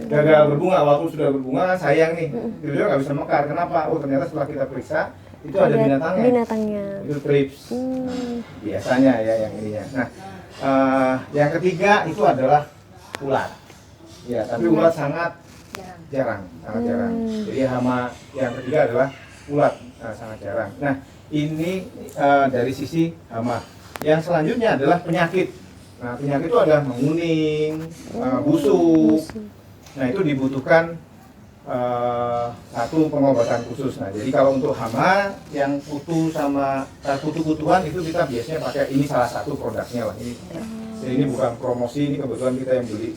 Speaker 3: Gagal berbunga, walaupun sudah berbunga sayang nih. Tiba-tiba nggak bisa mekar. Kenapa? Ternyata setelah kita periksa itu ada binatangnya. Itu thrips. Biasanya ya yang ininya. Nah, yang ketiga itu adalah ulat. Ya, tapi ulat sangat jarang. Jadi hama yang ketiga adalah ulat, sangat jarang. Nah, ini dari sisi hama. Yang selanjutnya adalah penyakit. Nah, penyakit itu ada menguning, busuk. Nah, itu dibutuhkan satu pengobatan khusus. Nah, jadi kalau untuk hama yang kutu sama kutu-kutuan itu kita biasanya pakai ini salah satu produknya lah. Jadi ini bukan promosi, ini kebetulan kita yang beli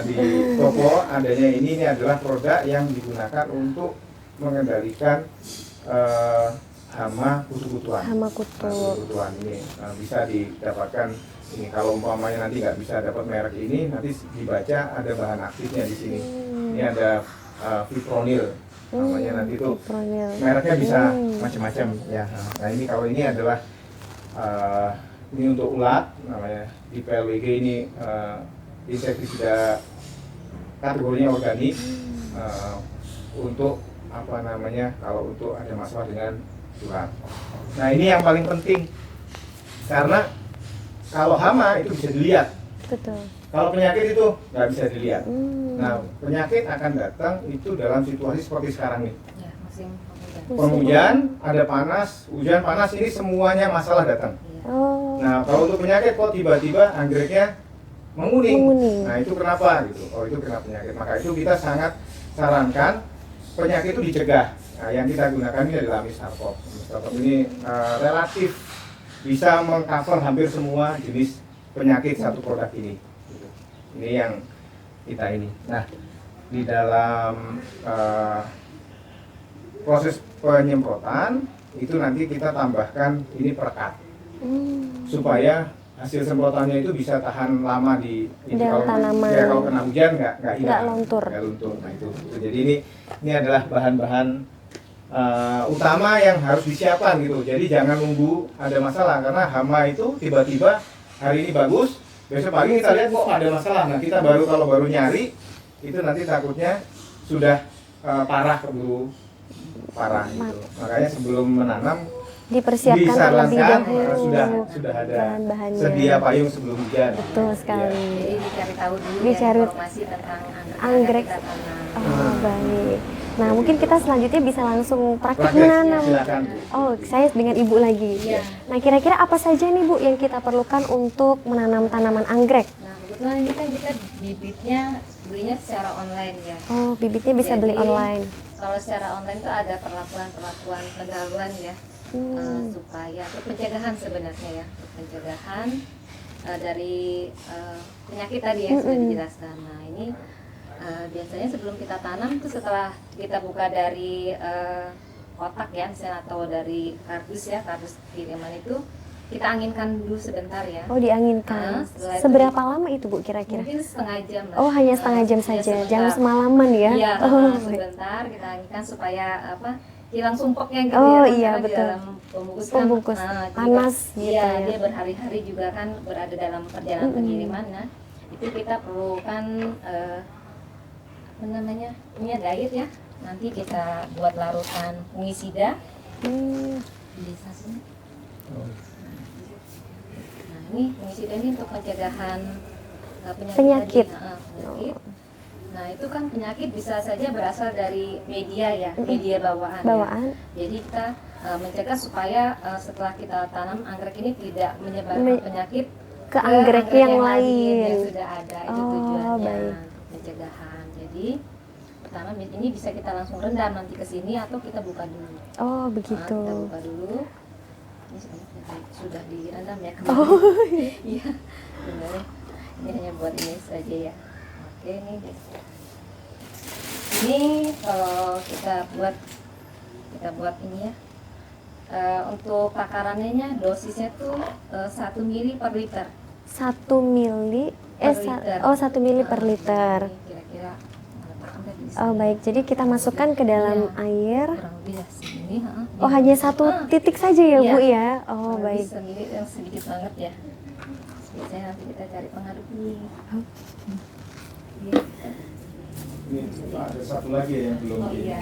Speaker 3: di toko adanya ini adalah produk yang digunakan untuk mengendalikan hama kutu-kutuan.
Speaker 1: Hama kutu.
Speaker 3: Nah, kutu-kutuan ini bisa didapatkan ini. Kalau umpamanya nanti nggak bisa dapat merek ini, nanti dibaca ada bahan aktifnya di sini. Ini ada fipronil namanya, nanti itu mereknya bisa macam-macam ya. Nah, ini kalau ini adalah ini untuk ulat namanya di PLWG, ini insektisida kategorinya organik untuk apa namanya, kalau untuk ada masalah dengan ulat. Nah, ini yang paling penting karena kalau hama itu bisa dilihat.
Speaker 1: Betul.
Speaker 3: Kalau penyakit itu nggak bisa dilihat. Nah, penyakit akan datang itu dalam situasi seperti sekarang nih.
Speaker 2: Ya, musim
Speaker 3: Penghujan, ada panas, hujan panas, ini semuanya masalah datang.
Speaker 1: Oh.
Speaker 3: Nah, kalau untuk penyakit kok tiba-tiba anggreknya menguning. Nah, itu kenapa gitu? Oh, itu kena penyakit. Maka itu kita sangat sarankan penyakit itu dicegah. Nah, yang kita gunakan ini adalah Mistartop. Mistartop ini relatif bisa mengcover hampir semua jenis penyakit satu produk ini. Gitu. Ini yang kita ini. Nah, di dalam proses penyemprotan itu nanti kita tambahkan ini perekat supaya hasil semprotannya itu bisa tahan lama di
Speaker 1: dalam tanaman.
Speaker 3: Ya, kalau kena hujan nggak hilang,
Speaker 1: Nggak luntur.
Speaker 3: nggak luntur. Nah, itu. Jadi ini adalah bahan-bahan utama yang harus disiapkan gitu. Jadi jangan nunggu ada masalah, karena hama itu tiba-tiba hari ini bagus, besok pagi kita lihat kok ada masalah. Nah, kita kalau baru nyari itu nanti takutnya sudah parah, keburu parah gitu. Makanya sebelum menanam
Speaker 1: Dipersiapkan terlebih
Speaker 3: disarankan
Speaker 1: dahulu.
Speaker 3: sudah ada
Speaker 1: bahan-bahannya.
Speaker 3: sedia payung sebelum hujan.
Speaker 1: Betul sekali.
Speaker 2: Jadi dicari tahu dulu
Speaker 1: Dicari
Speaker 2: ya, informasi tentang
Speaker 1: anggrek.
Speaker 2: kita tanam.
Speaker 1: Oh, baik. Nah, mungkin kita selanjutnya bisa langsung praktik
Speaker 3: Praktek,
Speaker 1: menanam.
Speaker 3: silakan.
Speaker 1: Oh, saya dengan Ibu lagi.
Speaker 2: Iya.
Speaker 1: Nah, kira-kira apa saja nih Bu yang kita perlukan untuk menanam tanaman anggrek?
Speaker 2: Nah, kebetulan ini kan kita bibitnya belinya secara online ya.
Speaker 1: Oh, bibitnya bisa beli
Speaker 2: Jadi,
Speaker 1: online.
Speaker 2: Kalau secara online itu ada perlakuan pendahuluan ya, supaya untuk pencegahan sebenarnya ya, untuk pencegahan dari penyakit tadi yang sudah dijelaskan. Nah, ini biasanya sebelum kita tanam itu setelah kita buka dari kotak ya, misalnya atau dari kardus ya, kardus kiriman itu kita anginkan dulu sebentar ya.
Speaker 1: Oh, dianginkan.
Speaker 2: Setelah itu
Speaker 1: Seberapa lama itu Bu kira-kira?
Speaker 2: mungkin setengah jam lah.
Speaker 1: Oh, hanya setengah jam
Speaker 2: Ya,
Speaker 1: saja.
Speaker 2: sebentar.
Speaker 1: Jangan semalaman ya.
Speaker 2: Iya,
Speaker 1: Oh, baik.
Speaker 2: sebentar kita anginkan supaya hilang sumpoknya gitu
Speaker 1: Oh,
Speaker 2: ya.
Speaker 1: iya,
Speaker 2: Karena di
Speaker 1: betul.
Speaker 2: dalam pembungkus
Speaker 1: Pembungkus.
Speaker 2: juga,
Speaker 1: Panas gitu
Speaker 2: iya,
Speaker 1: ya.
Speaker 2: dia berhari-hari juga kan berada dalam perjalanan pengiriman. Nah, itu kita perlukan apa namanya? Ini ada air ya. Nanti kita buat larutan fungisida di sini. Nah, ini fungisida ini untuk pencegahan
Speaker 1: Penyakit.
Speaker 2: tadi. Penyakit. Nah, itu kan penyakit bisa saja berasal dari media ya, media bawaan.
Speaker 1: Bawaan.
Speaker 2: Jadi kita mencegah supaya setelah kita tanam anggrek ini tidak menyebarkan penyakit
Speaker 1: Ke anggrek yang
Speaker 2: lain yang
Speaker 1: lain.
Speaker 2: sudah ada. Itu
Speaker 1: Oh,
Speaker 2: tujuannya
Speaker 1: baik.
Speaker 2: pencegahan. Jadi pertama ini bisa kita langsung rendam nanti ke sini atau kita buka dulu.
Speaker 1: Oh,
Speaker 2: Nah,
Speaker 1: begitu.
Speaker 2: kita buka dulu. Ini sudah direndam ya.
Speaker 1: Oh,
Speaker 2: Iya. Sebenarnya ini hanya buat ini saja ya. Oke, ini kalau kita buat ini ya. Untuk takarannya dosisnya tuh 1 mili per liter.
Speaker 1: 1 mili
Speaker 2: Per liter.
Speaker 1: 1 mili per liter.
Speaker 2: Ini kira-kira meletakkan tadi di
Speaker 1: Oh,
Speaker 2: sini.
Speaker 1: baik. Jadi kita masukkan ke dalam
Speaker 2: Iya.
Speaker 1: air.
Speaker 2: Kurang lebih ya segini.
Speaker 1: Oh, hanya satu titik saja ya, Bu ya. Oh,
Speaker 2: Kurang lebih
Speaker 1: baik.
Speaker 2: segini yang sedikit banget ya. Biasanya nanti kita cari pengaduk ini. Iya.
Speaker 3: Ini ada satu lagi yang belum
Speaker 2: Oh
Speaker 3: di.
Speaker 2: iya.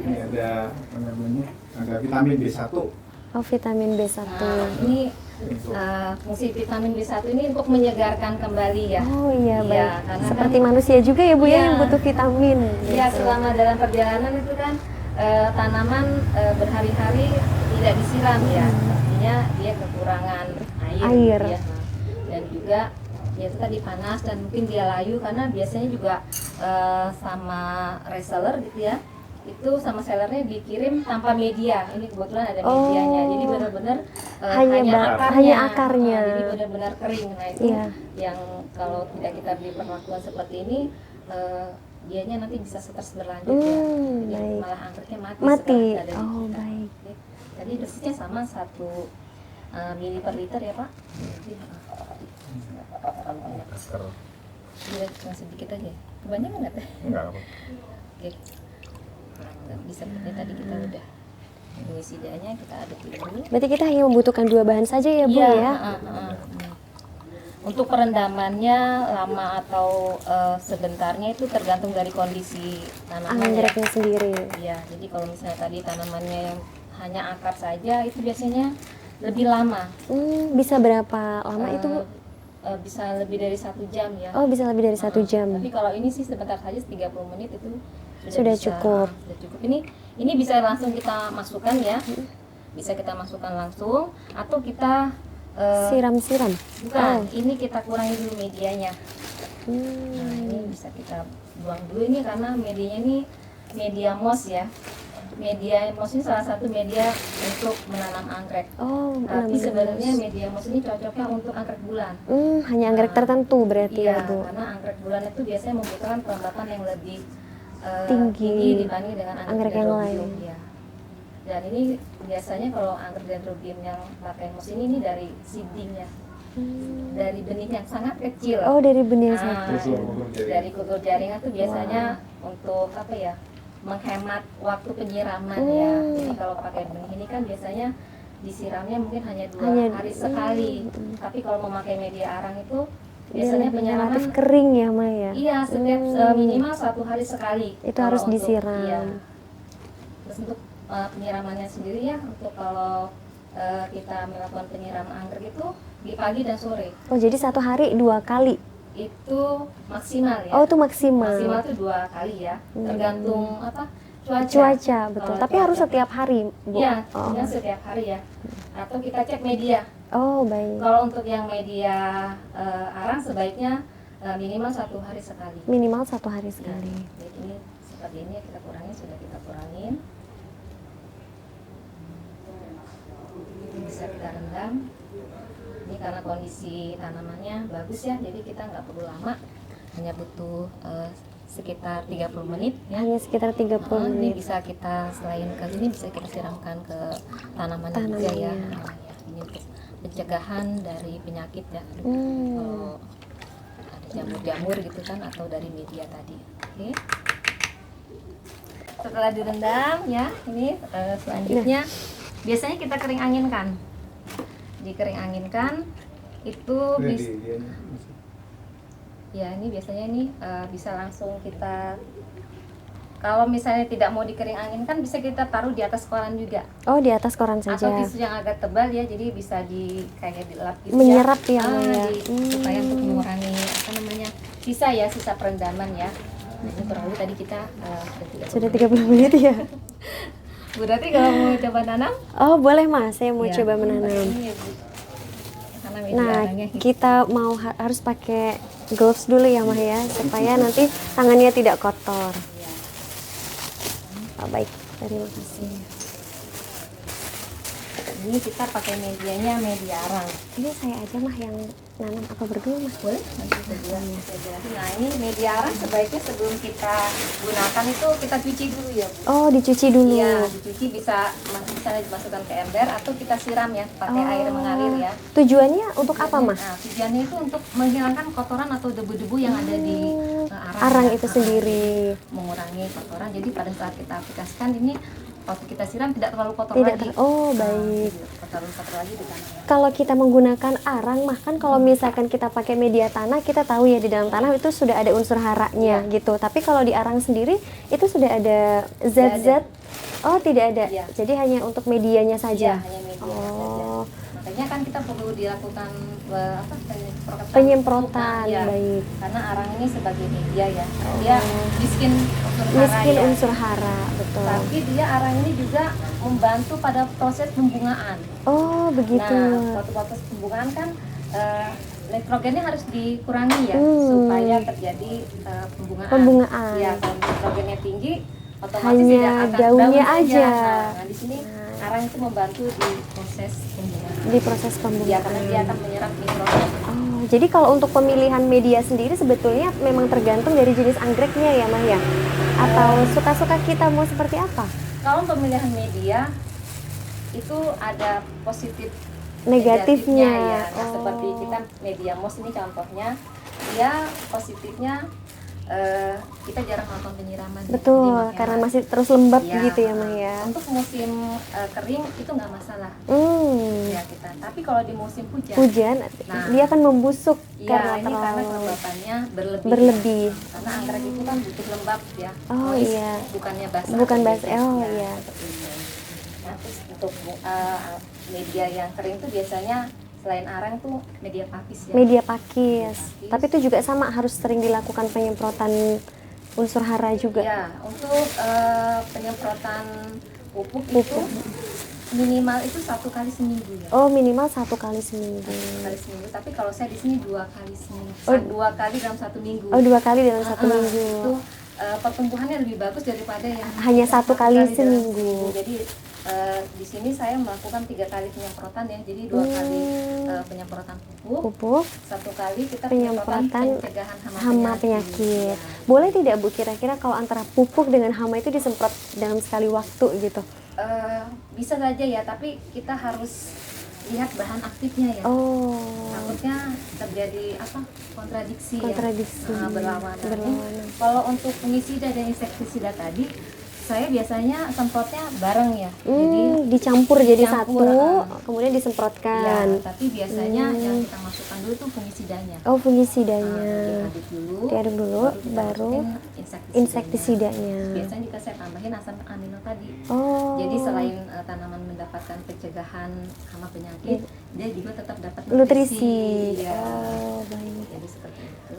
Speaker 3: Ini ada apa namanya? Ada vitamin B1.
Speaker 1: Oh, vitamin B1.
Speaker 2: Nah, ini fungsi vitamin B1 ini untuk menyegarkan kembali ya.
Speaker 1: Oh iya,
Speaker 2: Iya,
Speaker 1: baik.
Speaker 2: karena
Speaker 1: Seperti
Speaker 2: kan-
Speaker 1: manusia juga ya, Bu ya,
Speaker 2: Iya.
Speaker 1: yang butuh vitamin.
Speaker 2: Ya,
Speaker 1: Gitu.
Speaker 2: selama dalam perjalanan itu kan tanaman berhari-hari tidak disiram ya, artinya dia kekurangan air.
Speaker 1: Air.
Speaker 2: Ya. Dan juga ya itu tadi panas dan mungkin dia layu karena biasanya juga sama reseller gitu ya, itu sama sellernya dikirim tanpa media. Ini kebetulan ada medianya, jadi benar-benar hanya akarnya. Jadi benar-benar kering. Nah itu yang kalau tidak kita beri perlakuan seperti ini, dianya nanti bisa stres berlanjut ya. Jadi malah angkretnya mati.
Speaker 1: Oh baik.
Speaker 2: Tadi dosisnya sama 1 mili per liter ya Pak.
Speaker 3: Masker.
Speaker 2: Cuma sedikit aja. Kebanyakan nggak teh?
Speaker 3: Enggak apa.
Speaker 2: Oke. Nah, bisa seperti tadi kita udah mengisi dianya, kita aduk dulu.
Speaker 1: Berarti kita hanya membutuhkan 2 bahan saja ya Bu ya?
Speaker 2: Untuk perendamannya lama atau sebentarnya itu tergantung dari kondisi tanaman
Speaker 1: Anggreknya sendiri.
Speaker 2: Ya, jadi kalau misalnya tadi tanamannya yang hanya akar saja itu biasanya lebih lama.
Speaker 1: Bisa berapa lama itu Bu?
Speaker 2: Bisa lebih dari 1 jam ya.
Speaker 1: Oh bisa lebih dari 1 jam.
Speaker 2: Tapi kalau ini sih sebentar saja 30 menit itu
Speaker 1: Sudah cukup.
Speaker 2: Sudah cukup. Ini bisa langsung kita masukkan ya. Bisa kita masukkan langsung atau kita
Speaker 1: siram-siram.
Speaker 2: Bukan, ini kita kurangi dulu medianya. Nah, ini bisa kita buang dulu ini karena medianya ini media moss ya. Media moss ini salah satu media untuk menanam anggrek. Tapi sebenarnya media moss ini cocoknya untuk anggrek bulan.
Speaker 1: Hanya anggrek tertentu berarti ya Bu.
Speaker 2: Karena anggrek bulan itu biasanya membutuhkan kelembapan yang lebih
Speaker 1: tinggi
Speaker 2: dibanding dengan
Speaker 1: anggrek yang lain.
Speaker 2: Ya. Dan ini biasanya kalau anggrek dendrobium yang pakai moss ini dari seedlingnya, dari benih yang sangat kecil.
Speaker 1: Oh dari benih yang sangat kecil.
Speaker 2: Dari kultur jaringan tuh biasanya untuk apa ya, menghemat waktu penyiraman ya. Jadi kalau pakai benih ini kan biasanya disiramnya mungkin hanya 2 hari sekali. Tapi kalau memakai media arang itu biasanya penyiraman
Speaker 1: relatif kering ya Maya.
Speaker 2: Iya, setiap minimal 1 hari sekali.
Speaker 1: Itu harus disiram.
Speaker 2: Iya. Terus untuk penyiramannya sendiri ya, untuk kalau kita melakukan penyiraman anggrek itu di pagi dan sore.
Speaker 1: Oh jadi 1 hari 2 kali?
Speaker 2: Itu maksimal ya.
Speaker 1: Oh itu maksimal.
Speaker 2: Maksimal itu 2 kali ya, tergantung apa
Speaker 1: cuaca betul.
Speaker 2: Kalau
Speaker 1: Tapi harus setiap hari Bu?
Speaker 2: Iya, setiap hari ya. Atau kita cek media.
Speaker 1: Oh baik.
Speaker 2: Kalau untuk yang media arang sebaiknya minimal 1 hari sekali.
Speaker 1: Minimal 1 hari sekali.
Speaker 2: Ya, jadi ini seperti ini kita kurangi, sudah kita kurangin. Ini bisa kita rendam. Ini karena kondisi tanamannya bagus ya, jadi kita nggak perlu lama, hanya butuh sekitar 30 menit ya.
Speaker 1: Hanya sekitar 30
Speaker 2: Ini
Speaker 1: menit.
Speaker 2: bisa kita selain ke ini bisa kita siramkan ke tanamannya juga ya. Nah, ya. Ini untuk pencegahan dari penyakit ya. Kalau ada jamur-jamur gitu kan atau dari media tadi. Oke. Setelah direndam ya, ini selanjutnya biasanya kita kering anginkan. Dikering anginkan itu bisa ya, ini biasanya ini bisa langsung kita, kalau misalnya tidak mau dikering anginkan bisa kita taruh di atas koran juga.
Speaker 1: Oh di atas koran saja.
Speaker 2: Atau tisu yang agak tebal ya, jadi bisa kayak dilap gitu
Speaker 1: menyerap ya,
Speaker 2: supaya untuk mengurangi apa namanya sisa perendaman ya. Ini kurang lebih tadi kita
Speaker 1: sudah 30 menit ya.
Speaker 2: Berarti kalau mau coba tanam?
Speaker 1: Oh boleh Mas, saya mau coba menanam.
Speaker 2: Ini ya, Bu. Karena media arangnya gitu.
Speaker 1: Kita mau harus pakai gloves dulu ya Mah ya, supaya nanti tangannya tidak kotor. Oh, baik, terima kasih.
Speaker 2: Ini kita pakai medianya media arang.
Speaker 1: Ini saya aja Mah yang nanam apa berdua Mas?
Speaker 2: Boleh, nanti kita jelasin. Nah ini media arang sebaiknya sebelum kita gunakan itu kita cuci dulu ya Bu.
Speaker 1: Oh dicuci dulu.
Speaker 2: Iya, dicuci bisa misalnya dimasukkan ke ember atau kita siram ya pakai air mengalir ya.
Speaker 1: Tujuannya untuk apa Mah?
Speaker 2: Nah, tujuannya itu untuk menghilangkan kotoran atau debu-debu yang ada di
Speaker 1: arang itu sendiri.
Speaker 2: Mengurangi kotoran. Jadi pada saat kita aplikasikan ini waktu kita siram tidak terlalu kotor
Speaker 1: Tidak
Speaker 2: lagi.
Speaker 1: Oh baik.
Speaker 2: Terlalu kotor lagi di tanah.
Speaker 1: Kalau kita menggunakan arang, mah kan kalau misalkan kita pakai media tanah, kita tahu ya di dalam tanah itu sudah ada unsur haranya gitu. Tapi kalau di arang sendiri itu sudah ada zat-zat. Oh tidak ada.
Speaker 2: Ya.
Speaker 1: Jadi hanya untuk medianya saja.
Speaker 2: Ya, hanya media saja. Makanya kan kita perlu dilakukan
Speaker 1: penyemprotan.
Speaker 2: Ya.
Speaker 1: Baik.
Speaker 2: Karena arang ini sebagai media ya. Dia miskin unsur hara.
Speaker 1: Miskin
Speaker 2: ya.
Speaker 1: unsur hara, betul.
Speaker 2: Tapi dia arang ini juga membantu pada proses pembungaan.
Speaker 1: Oh begitu.
Speaker 2: Nah, waktu proses pembungaan kan nitrogennya harus dikurangi ya supaya terjadi pembungaan.
Speaker 1: Pembungaan.
Speaker 2: Ya, kalau nitrogennya tinggi, otomatis
Speaker 1: Hanya
Speaker 2: tidak akan
Speaker 1: daunnya
Speaker 2: daun
Speaker 1: aja.
Speaker 2: Nah, di sini arang itu membantu di proses pembungaan.
Speaker 1: Di proses
Speaker 2: Ya,
Speaker 1: pembungaan.
Speaker 2: karena dia akan menyerap nitrogen.
Speaker 1: Oh, jadi kalau untuk pemilihan media sendiri sebetulnya memang tergantung dari jenis anggreknya ya, Mah ya? Atau suka-suka kita mau seperti apa?
Speaker 2: Kalau pemilihan media itu ada positif
Speaker 1: Negatifnya.
Speaker 2: ya. Nah,
Speaker 1: Oh.
Speaker 2: seperti kita media moss ini contohnya, dia positifnya kita jarang melakukan penyiraman. Jadi
Speaker 1: Betul,
Speaker 2: makanya-
Speaker 1: karena masih terus lembab
Speaker 2: Ya,
Speaker 1: gitu ya, Mah ya.
Speaker 2: Untuk musim kering itu nggak masalah
Speaker 1: Hmm.
Speaker 2: ya kita. Tapi kalau di musim hujan,
Speaker 1: Hujan,
Speaker 2: Nah.
Speaker 1: dia akan membusuk
Speaker 2: ya
Speaker 1: karena
Speaker 2: ini karena
Speaker 1: terlalu
Speaker 2: kelembapannya berlebih.
Speaker 1: berlebih.
Speaker 2: Karena anggrek itu kan butuh lembab ya.
Speaker 1: Oh,
Speaker 2: Moist,
Speaker 1: iya.
Speaker 2: bukannya basah.
Speaker 1: Bukan
Speaker 2: atau
Speaker 1: basah,
Speaker 2: bebek.
Speaker 1: oh,
Speaker 2: Nah,
Speaker 1: iya.
Speaker 2: seperti itu. Nah, terus untuk media yang kering tuh biasanya selain arang tuh media pakis ya.
Speaker 1: Media pakis.
Speaker 2: Pakis.
Speaker 1: Tapi itu juga sama harus sering dilakukan penyemprotan unsur hara juga.
Speaker 2: Ya, untuk penyemprotan pupuk itu minimal itu 1 kali seminggu ya.
Speaker 1: Oh, minimal 1 kali seminggu.
Speaker 2: 1 kali seminggu. Tapi kalau saya di sini 2 kali seminggu.
Speaker 1: Oh.
Speaker 2: 2 kali dalam 1 minggu.
Speaker 1: Oh, 2 kali dalam 1 minggu.
Speaker 2: Itu pertumbuhannya lebih bagus daripada yang
Speaker 1: Hanya 1 kali
Speaker 2: dalam
Speaker 1: seminggu.
Speaker 2: Jadi di sini saya melakukan 3 kali penyemprotan ya. Jadi 2 kali penyemprotan pupuk.
Speaker 1: Pupuk,
Speaker 2: 1 kali kita
Speaker 1: penyemprotan
Speaker 2: pencegahan
Speaker 1: hama penyakit. Boleh tidak Bu kira-kira kalau antara pupuk dengan hama itu disemprot dalam sekali waktu gitu?
Speaker 2: Bisa saja ya, tapi kita harus lihat bahan aktifnya ya.
Speaker 1: Oh,
Speaker 2: Takutnya terjadi kontradiksi,
Speaker 1: kontradiksi.
Speaker 2: ya, berlawanan.
Speaker 1: Berlawanan.
Speaker 2: Kalau untuk fungisida dan insektisida tadi, saya biasanya semprotnya bareng ya.
Speaker 1: Dicampur jadi
Speaker 2: dicampur,
Speaker 1: satu, kemudian
Speaker 2: Ya,
Speaker 1: disemprotkan.
Speaker 2: tapi biasanya yang kita masukkan dulu tuh fungisidanya.
Speaker 1: Oh, fungisidanya.
Speaker 2: Diaduk dulu,
Speaker 1: Diaduk dulu,
Speaker 2: kita
Speaker 1: baru
Speaker 2: masukin
Speaker 1: insektisidanya.
Speaker 2: Biasanya juga saya tambahin asam amino tadi.
Speaker 1: Oh,
Speaker 2: Jadi selain tanaman mendapatkan pencegahan hama penyakit, dia juga tetap dapat
Speaker 1: nutrisi.
Speaker 2: Ya.
Speaker 1: Oh, baik.
Speaker 2: Jadi seperti itu.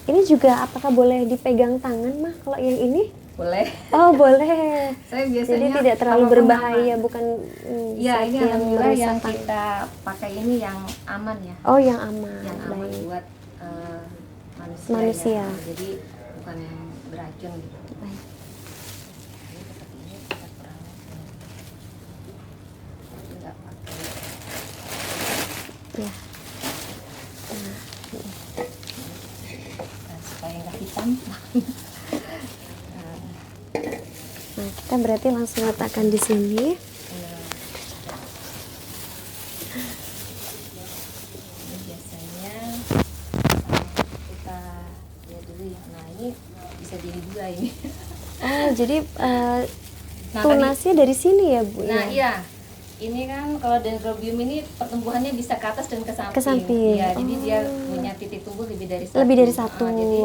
Speaker 1: Ini juga apakah boleh dipegang tangan, Mah? Kalau yang ini?
Speaker 2: Boleh.
Speaker 1: Oh, boleh.
Speaker 2: Saya
Speaker 1: Jadi
Speaker 2: biasanya
Speaker 1: tidak terlalu
Speaker 2: kalau
Speaker 1: berbahaya,
Speaker 2: hama-
Speaker 1: bukan
Speaker 2: Ya,
Speaker 1: zat
Speaker 2: ini alhamdulillah
Speaker 1: merusak
Speaker 2: yang
Speaker 1: tangan.
Speaker 2: kita pakai ini yang aman ya.
Speaker 1: Oh, yang aman.
Speaker 2: Yang aman
Speaker 1: Baik.
Speaker 2: buat manusia.
Speaker 1: Manusia.
Speaker 2: Ya. Jadi bukan yang beracun gitu.
Speaker 1: Baik.
Speaker 2: Jadi seperti ini kita kurang. Tapi nggak pakai.
Speaker 1: Ya.
Speaker 2: Nah, supaya nggak hitam.
Speaker 1: Nah, kita berarti langsung letakkan di sini.
Speaker 2: Ini biasanya kita lihat dulu ya. Nah, ini bisa jadi juga ini.
Speaker 1: Oh, jadi
Speaker 2: Nah,
Speaker 1: tunasnya dari sini ya, Bu?
Speaker 2: Nah,
Speaker 1: ya?
Speaker 2: iya. Ini kan kalau dendrobium ini pertumbuhannya bisa ke atas dan ke samping.
Speaker 1: Ke samping.
Speaker 2: Iya, jadi dia
Speaker 1: Oh.
Speaker 2: punya titik tumbuh lebih dari satu.
Speaker 1: Lebih dari satu.
Speaker 2: Jadi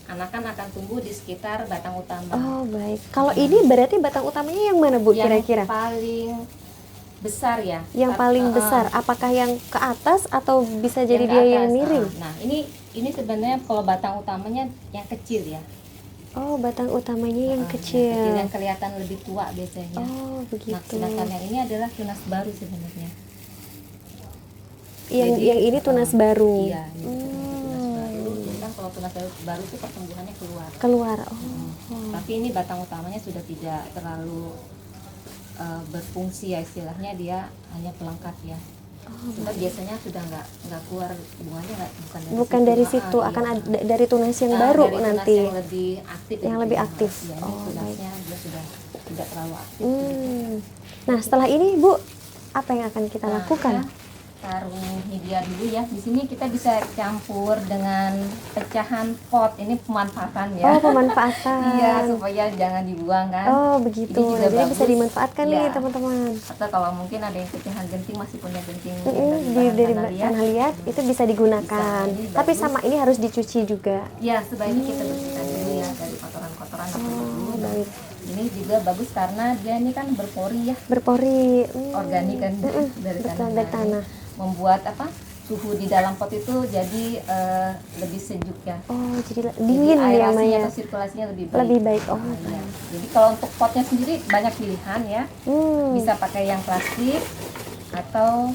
Speaker 2: anakan akan tumbuh di sekitar batang utama.
Speaker 1: Oh, baik. Kalau ini berarti batang utamanya yang mana, Bu,
Speaker 2: Yang
Speaker 1: kira-kira?
Speaker 2: paling besar ya.
Speaker 1: Yang paling besar, apakah yang ke atas atau bisa jadi
Speaker 2: ke
Speaker 1: dia
Speaker 2: atas.
Speaker 1: yang miring?
Speaker 2: Nah, ini sebenarnya kalau batang utamanya yang kecil ya.
Speaker 1: Oh, batang utamanya yang
Speaker 2: Yang
Speaker 1: kecil.
Speaker 2: yang kelihatan lebih tua biasanya.
Speaker 1: Oh,
Speaker 2: Nah,
Speaker 1: begitu.
Speaker 2: sedangkan yang ini adalah tunas baru sebenarnya.
Speaker 1: Yang
Speaker 2: Jadi,
Speaker 1: ini tunas baru.
Speaker 2: Iya, ini tunas baru. Jadi kan kalau tunas baru itu pertumbuhannya keluar.
Speaker 1: Keluar. Oh.
Speaker 2: Tapi ini batang utamanya sudah tidak terlalu berfungsi ya, istilahnya dia hanya pelengkap ya. Sebab biasanya sudah nggak keluar bunganya
Speaker 1: Bukan dari situ,
Speaker 2: iya.
Speaker 1: akan ada dari tunas yang baru
Speaker 2: dari tunas
Speaker 1: nanti.
Speaker 2: yang lebih aktif.
Speaker 1: Yang
Speaker 2: gitu
Speaker 1: lebih
Speaker 2: ya.
Speaker 1: aktif.
Speaker 2: Ya, ini
Speaker 1: Oh,
Speaker 2: tunasnya dia sudah tidak terlalu aktif.
Speaker 1: Nah, setelah ini, Bu, apa yang akan kita
Speaker 2: Nah,
Speaker 1: lakukan?
Speaker 2: kita taruh media dulu ya. Di sini kita bisa campur dengan pecahan pot. Ini pemanfaatan ya.
Speaker 1: Oh, pemanfaatan.
Speaker 2: Iya, supaya jangan dibuang kan.
Speaker 1: Oh, begitu.
Speaker 2: Ini juga
Speaker 1: Nah, jadi bisa
Speaker 2: bagus.
Speaker 1: dimanfaatkan nih,
Speaker 2: Iya.
Speaker 1: teman-teman.
Speaker 2: Atau kalau mungkin ada yang pecahan genting, masih punya genting
Speaker 1: Dari tanah liat itu bisa digunakan.
Speaker 2: Bisa, ini
Speaker 1: Tapi
Speaker 2: bagus.
Speaker 1: sama ini harus dicuci juga.
Speaker 2: Ya, sebaiknya kita bersihkan dulu ya dari kotoran-kotoran atau debu.
Speaker 1: Oh, baik.
Speaker 2: Ini juga bagus karena dia ini kan berpori ya,
Speaker 1: Berpori.
Speaker 2: organik kan dari
Speaker 1: betul,
Speaker 2: tanah.
Speaker 1: dari tanah.
Speaker 2: Membuat suhu di dalam pot itu jadi lebih sejuk ya.
Speaker 1: Oh, jadi
Speaker 2: Jadi
Speaker 1: dingin ya,
Speaker 2: aerasinya
Speaker 1: Maya.
Speaker 2: atau sirkulasinya lebih baik.
Speaker 1: Lebih baik. Oh,
Speaker 2: Nah, iya. Jadi kalau untuk potnya sendiri banyak pilihan ya. Bisa pakai yang plastik atau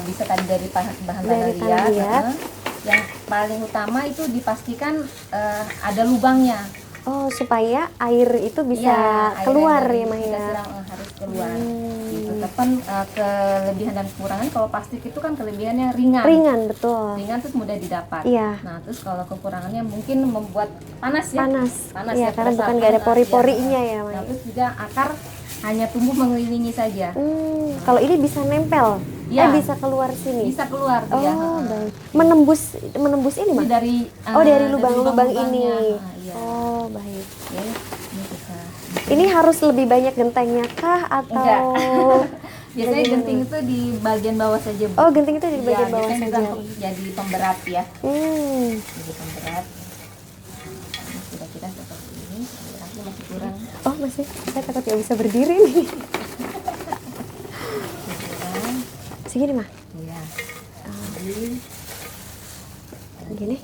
Speaker 2: bisa tadi dari bahan tanah
Speaker 1: Dari tanah
Speaker 2: liat.
Speaker 1: liat.
Speaker 2: yang paling utama itu dipastikan ada lubangnya.
Speaker 1: Oh, supaya air itu bisa
Speaker 2: Iya, air
Speaker 1: keluar
Speaker 2: yang
Speaker 1: ya, Mah
Speaker 2: kita
Speaker 1: ya.
Speaker 2: siram harus keluar. Gitu. Tapi kelebihan dan kekurangan, kalau plastik itu kan kelebihannya ringan.
Speaker 1: Ringan, betul.
Speaker 2: Ringan terus mudah didapat.
Speaker 1: Iya.
Speaker 2: Nah, terus kalau kekurangannya mungkin membuat panas ya.
Speaker 1: Panas.
Speaker 2: Panas
Speaker 1: Iya,
Speaker 2: ya,
Speaker 1: karena
Speaker 2: pada
Speaker 1: bukan
Speaker 2: saat
Speaker 1: nggak ada
Speaker 2: panas,
Speaker 1: pori-porinya
Speaker 2: iya.
Speaker 1: ya, Mah.
Speaker 2: Nah, terus juga akar hanya tumbuh mengelilingi saja.
Speaker 1: Kalau ini bisa nempel.
Speaker 2: Iya.
Speaker 1: Bisa keluar sini.
Speaker 2: Bisa keluar
Speaker 1: Oh,
Speaker 2: dia.
Speaker 1: baik. Menembus ini,
Speaker 2: Ini
Speaker 1: Mah.
Speaker 2: dari
Speaker 1: Dari lubang-lubang ini.
Speaker 2: lubang-lubangnya. Iya.
Speaker 1: Oh, baik.
Speaker 2: Oke, ini bisa.
Speaker 1: Ini harus lebih banyak gentengnya kah atau
Speaker 2: Enggak. Biasanya
Speaker 1: bagaimana?
Speaker 2: genting itu di bagian bawah saja, Bu.
Speaker 1: Oh, genting itu di
Speaker 2: Iya,
Speaker 1: bagian bawah
Speaker 2: biasanya
Speaker 1: saja.
Speaker 2: juga untuk jadi pemberat ya. Jadi pemberat. Ini kira-kira seperti ini. Tapi masih kurang.
Speaker 1: Oh, masih. Saya takut nggak bisa berdiri nih.
Speaker 2: Kurang.
Speaker 1: Segini, Mah.
Speaker 2: Iya. Jadi,
Speaker 1: Gini.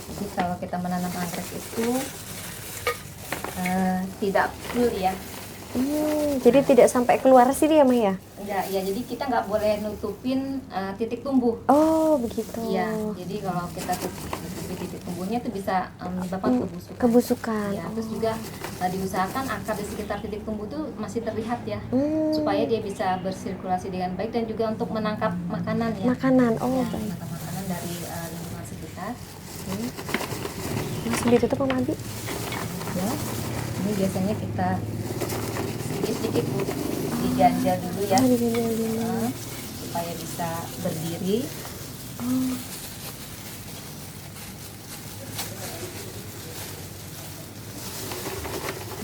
Speaker 2: jadi kalau kita menanam anggrek itu tidak full ya.
Speaker 1: Jadi tidak sampai keluar sini ya, Mah ya?
Speaker 2: Enggak, ya jadi kita nggak boleh nutupin titik tumbuh.
Speaker 1: Oh, begitu.
Speaker 2: Iya, jadi kalau kita tutupi titik tumbuhnya itu bisa menyebabkan kebusukan.
Speaker 1: Kebusukan.
Speaker 2: Ya, terus juga diusahakan akar di sekitar titik tumbuh itu masih terlihat ya, supaya dia bisa bersirkulasi dengan baik dan juga untuk menangkap makanan ya.
Speaker 1: Makanan. Oh,
Speaker 2: Ya,
Speaker 1: baik.
Speaker 2: menangkap makanan dari lingkungan sekitar.
Speaker 1: Masih ditutup sama Abi?
Speaker 2: Ya, ini biasanya kita sedikit-sedikit Bu, diganjal dulu ya.
Speaker 1: Oh, diganjal dulu.
Speaker 2: Supaya bisa berdiri.
Speaker 1: Oh.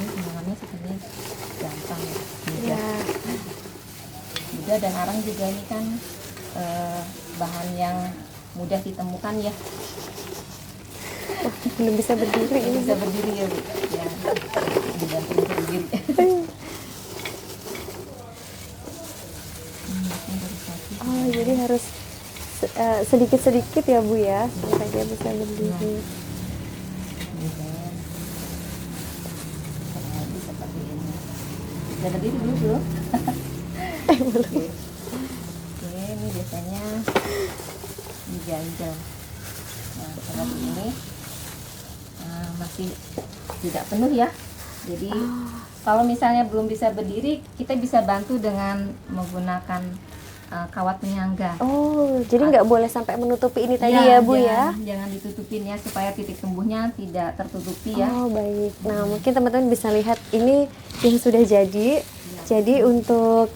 Speaker 2: Ini penanganannya sebenarnya gampang ya, mudah.
Speaker 1: Ya.
Speaker 2: Mudah dan arang juga ini kan bahan yang mudah ditemukan ya.
Speaker 1: Belum bisa berdiri
Speaker 2: Ini
Speaker 1: ini.
Speaker 2: bisa berdiri ya Bu. Ya, dibantu untuk berdiri.
Speaker 1: Oh, jadi harus sedikit-sedikit ya, Bu ya, sampai dia bisa berdiri.
Speaker 2: Kurang lebih seperti ini. Bisa berdiri dulu Bu. Oke. Oke, ini biasanya diganjel. Nah, seperti ini masih tidak penuh ya. Jadi kalau misalnya belum bisa berdiri, kita bisa bantu dengan menggunakan kawat penyangga.
Speaker 1: Oh, jadi nggak boleh sampai menutupi ini tadi ya, Bu ya?
Speaker 2: Jangan ditutupin ya, supaya titik tumbuhnya tidak tertutupi ya.
Speaker 1: Oh, baik. Nah, mungkin teman-teman bisa lihat ini yang sudah jadi. Jadi untuk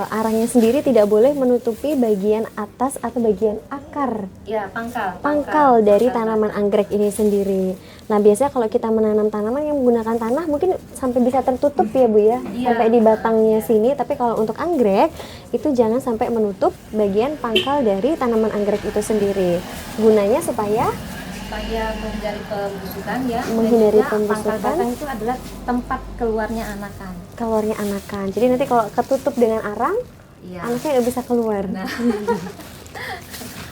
Speaker 1: arangnya sendiri tidak boleh menutupi bagian atas atau bagian akar,
Speaker 2: Ya, pangkal.
Speaker 1: pangkal dari
Speaker 2: Pangkal.
Speaker 1: tanaman anggrek ini sendiri. Nah, biasanya kalau kita menanam tanaman yang menggunakan tanah mungkin sampai bisa tertutup ya, Bu ya,
Speaker 2: Iya.
Speaker 1: sampai di batangnya sini. Tapi kalau untuk anggrek itu jangan sampai menutup bagian pangkal dari tanaman anggrek itu sendiri. Gunanya supaya
Speaker 2: menghindari pembusukan ya.
Speaker 1: Menghindari
Speaker 2: Dan juga
Speaker 1: pembusukan.
Speaker 2: pangkal batang itu adalah tempat keluarnya anakan.
Speaker 1: keluarnya anakan. Jadi nanti kalau ketutup dengan arang,
Speaker 2: Iya.
Speaker 1: anaknya nggak bisa keluar.
Speaker 2: Nah,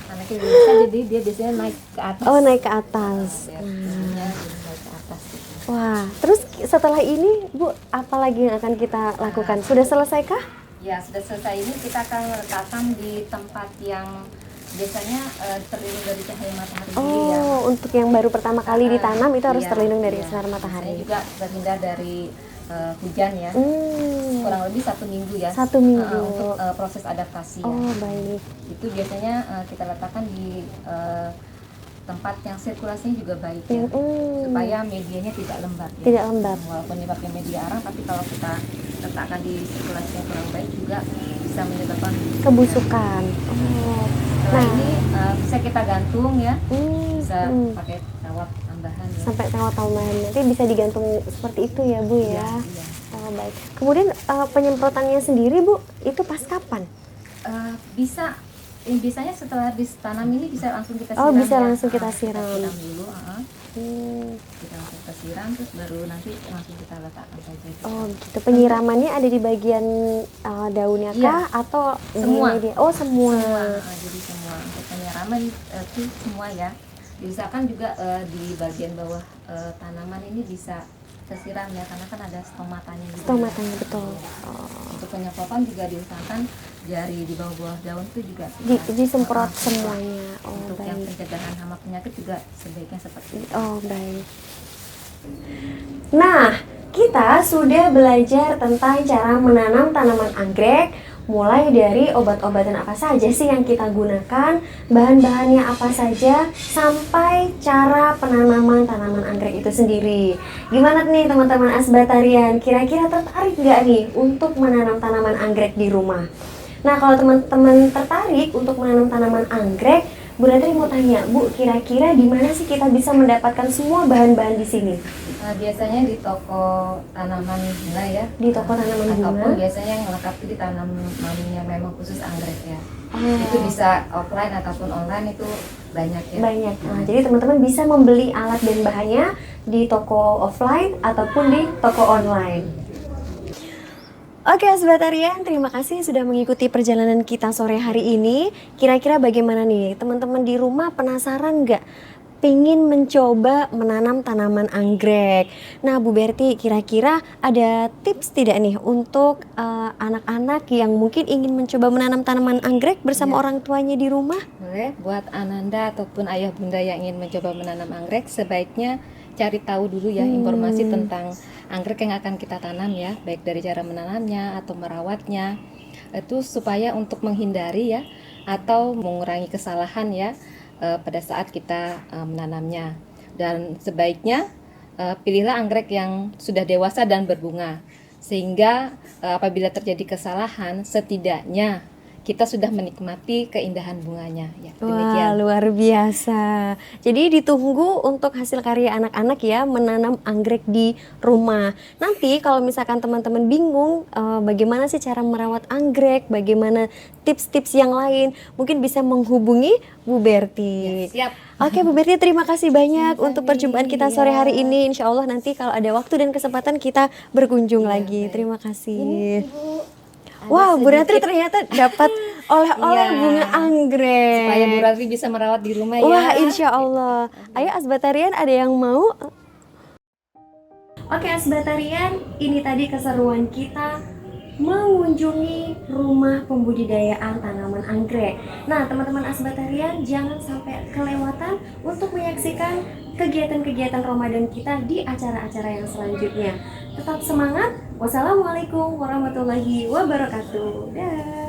Speaker 2: anaknya bisa, jadi dia biasanya naik ke atas.
Speaker 1: Oh, naik ke atas.
Speaker 2: Ya, biasanya naik ke atas.
Speaker 1: Wah, terus setelah ini, Bu, apa lagi yang akan kita lakukan? Sudah selesaikah?
Speaker 2: Ya, sudah selesai ini kita akan letakkan di tempat yang biasanya terlindung dari cahaya matahari dulu ya.
Speaker 1: Oh, untuk yang baru pertama kali ditanam itu harus
Speaker 2: Iya,
Speaker 1: terlindung dari
Speaker 2: iya.
Speaker 1: sinar
Speaker 2: Saya
Speaker 1: matahari.
Speaker 2: juga terhindar dari hujan ya. Kurang lebih 1 minggu ya.
Speaker 1: 1 minggu.
Speaker 2: Untuk proses adaptasi ya.
Speaker 1: Oh, baik.
Speaker 2: Itu biasanya kita letakkan di tempat yang sirkulasinya juga baik ya. Supaya medianya tidak lembab ya.
Speaker 1: Tidak lembab.
Speaker 2: Walaupun menyebabkan media arang, tapi kalau kita letakkan di sirkulasi yang kurang baik juga bisa menyebabkan
Speaker 1: Kebusukan. Oh.
Speaker 2: Nah, ini bisa kita gantung ya, bisa
Speaker 1: Hmm.
Speaker 2: pakai kawat tambahan ya.
Speaker 1: Sampai kawat tambahan. Nanti bisa digantung seperti itu ya, Bu ya.
Speaker 2: Iya.
Speaker 1: Oh, baik. Kemudian penyemprotannya sendiri, Bu, itu pas kapan?
Speaker 2: Biasanya setelah ditanam ini bisa langsung kita
Speaker 1: Oh,
Speaker 2: siram.
Speaker 1: bisa
Speaker 2: ya.
Speaker 1: langsung kita siram.
Speaker 2: Kita siram dulu,
Speaker 1: Hmm.
Speaker 2: kita langsung kita siram, terus baru nanti langsung kita letakkan saja.
Speaker 1: Oh, gitu. Penyiramannya ada di bagian daunnya
Speaker 2: Iya.
Speaker 1: kah atau di
Speaker 2: Semua.
Speaker 1: media? Oh, semua.
Speaker 2: Jadi semua untuk penyiraman itu semua ya. Diusahakan juga di bagian bawah tanaman ini bisa kita siram ya, karena kan ada stomatanya juga.
Speaker 1: Stomatanya betul.
Speaker 2: Untuk penyemprotan juga diusahakan jari di bawah daun itu juga
Speaker 1: Disemprot semuanya. Oh,
Speaker 2: untuk yang
Speaker 1: baik.
Speaker 2: pencegahan hama penyakit juga sebaiknya seperti itu.
Speaker 1: Oh, baik. Nah, kita sudah belajar tentang cara menanam tanaman anggrek, mulai dari obat-obatan apa saja sih yang kita gunakan, bahan-bahannya apa saja, sampai cara penanaman tanaman anggrek itu sendiri. Gimana nih teman-teman Asbatarian? Kira-kira tertarik nggak nih untuk menanam tanaman anggrek di rumah? Nah, kalau teman-teman tertarik untuk menanam tanaman anggrek, Bu Ratri mau tanya, Bu, kira-kira di mana sih kita bisa mendapatkan semua bahan-bahan di sini?
Speaker 2: Biasanya di toko tanaman bunga ya.
Speaker 1: Di toko tanaman bunga?
Speaker 2: Ataupun biasanya yang lengkap itu di tanaman yang memang khusus anggrek ya.
Speaker 1: Oh.
Speaker 2: Itu bisa offline ataupun online, itu banyak ya.
Speaker 1: Banyak. Nah, jadi teman-teman bisa membeli alat dan bahannya di toko offline ataupun di toko online. Oke, Asbatarian, terima kasih sudah mengikuti perjalanan kita sore hari ini. Kira-kira bagaimana nih? Teman-teman di rumah penasaran nggak? Pingin mencoba menanam tanaman anggrek. Nah, Bu Berti, kira-kira ada tips tidak nih untuk anak-anak yang mungkin ingin mencoba menanam tanaman anggrek bersama
Speaker 2: Ya.
Speaker 1: orang tuanya di rumah?
Speaker 2: Boleh, buat Ananda ataupun ayah bunda yang ingin mencoba menanam anggrek, sebaiknya cari tahu dulu ya informasi tentang anggrek yang akan kita tanam ya, baik dari cara menanamnya atau merawatnya. Itu supaya untuk menghindari ya atau mengurangi kesalahan ya pada saat kita menanamnya. Dan sebaiknya pilihlah anggrek yang sudah dewasa dan berbunga, sehingga apabila terjadi kesalahan setidaknya kita sudah menikmati keindahan bunganya ya.
Speaker 1: Wah,
Speaker 2: Demikian.
Speaker 1: luar biasa. Jadi ditunggu untuk hasil karya anak-anak ya, menanam anggrek di rumah. Nanti kalau misalkan teman-teman bingung bagaimana sih cara merawat anggrek, bagaimana tips-tips yang lain, mungkin bisa menghubungi Bu Berti.
Speaker 2: Siap.
Speaker 1: Oke, Bu Berti, terima kasih banyak untuk perjumpaan kita sore hari ini. Insya Allah nanti kalau ada waktu dan kesempatan kita berkunjung lagi.
Speaker 2: baik.
Speaker 1: Terima kasih.
Speaker 2: Ibu,
Speaker 1: Wah,
Speaker 2: ada
Speaker 1: Bu Ratri
Speaker 2: sedikit
Speaker 1: ternyata dapat oleh-oleh
Speaker 2: Iya.
Speaker 1: bunga anggrek.
Speaker 2: supaya Bu Ratri bisa merawat di rumah ya.
Speaker 1: Wah, insya Allah. Ayo Asbatarian, ada yang mau? Oke Asbatarian, ini tadi keseruan kita mengunjungi rumah pembudidayaan tanaman anggrek. Nah, teman-teman Asbatarian, jangan sampai kelewatan untuk menyaksikan kegiatan-kegiatan Ramadan kita di acara-acara yang selanjutnya. Tetap semangat. Wassalamualaikum warahmatullahi wabarakatuh. Dah.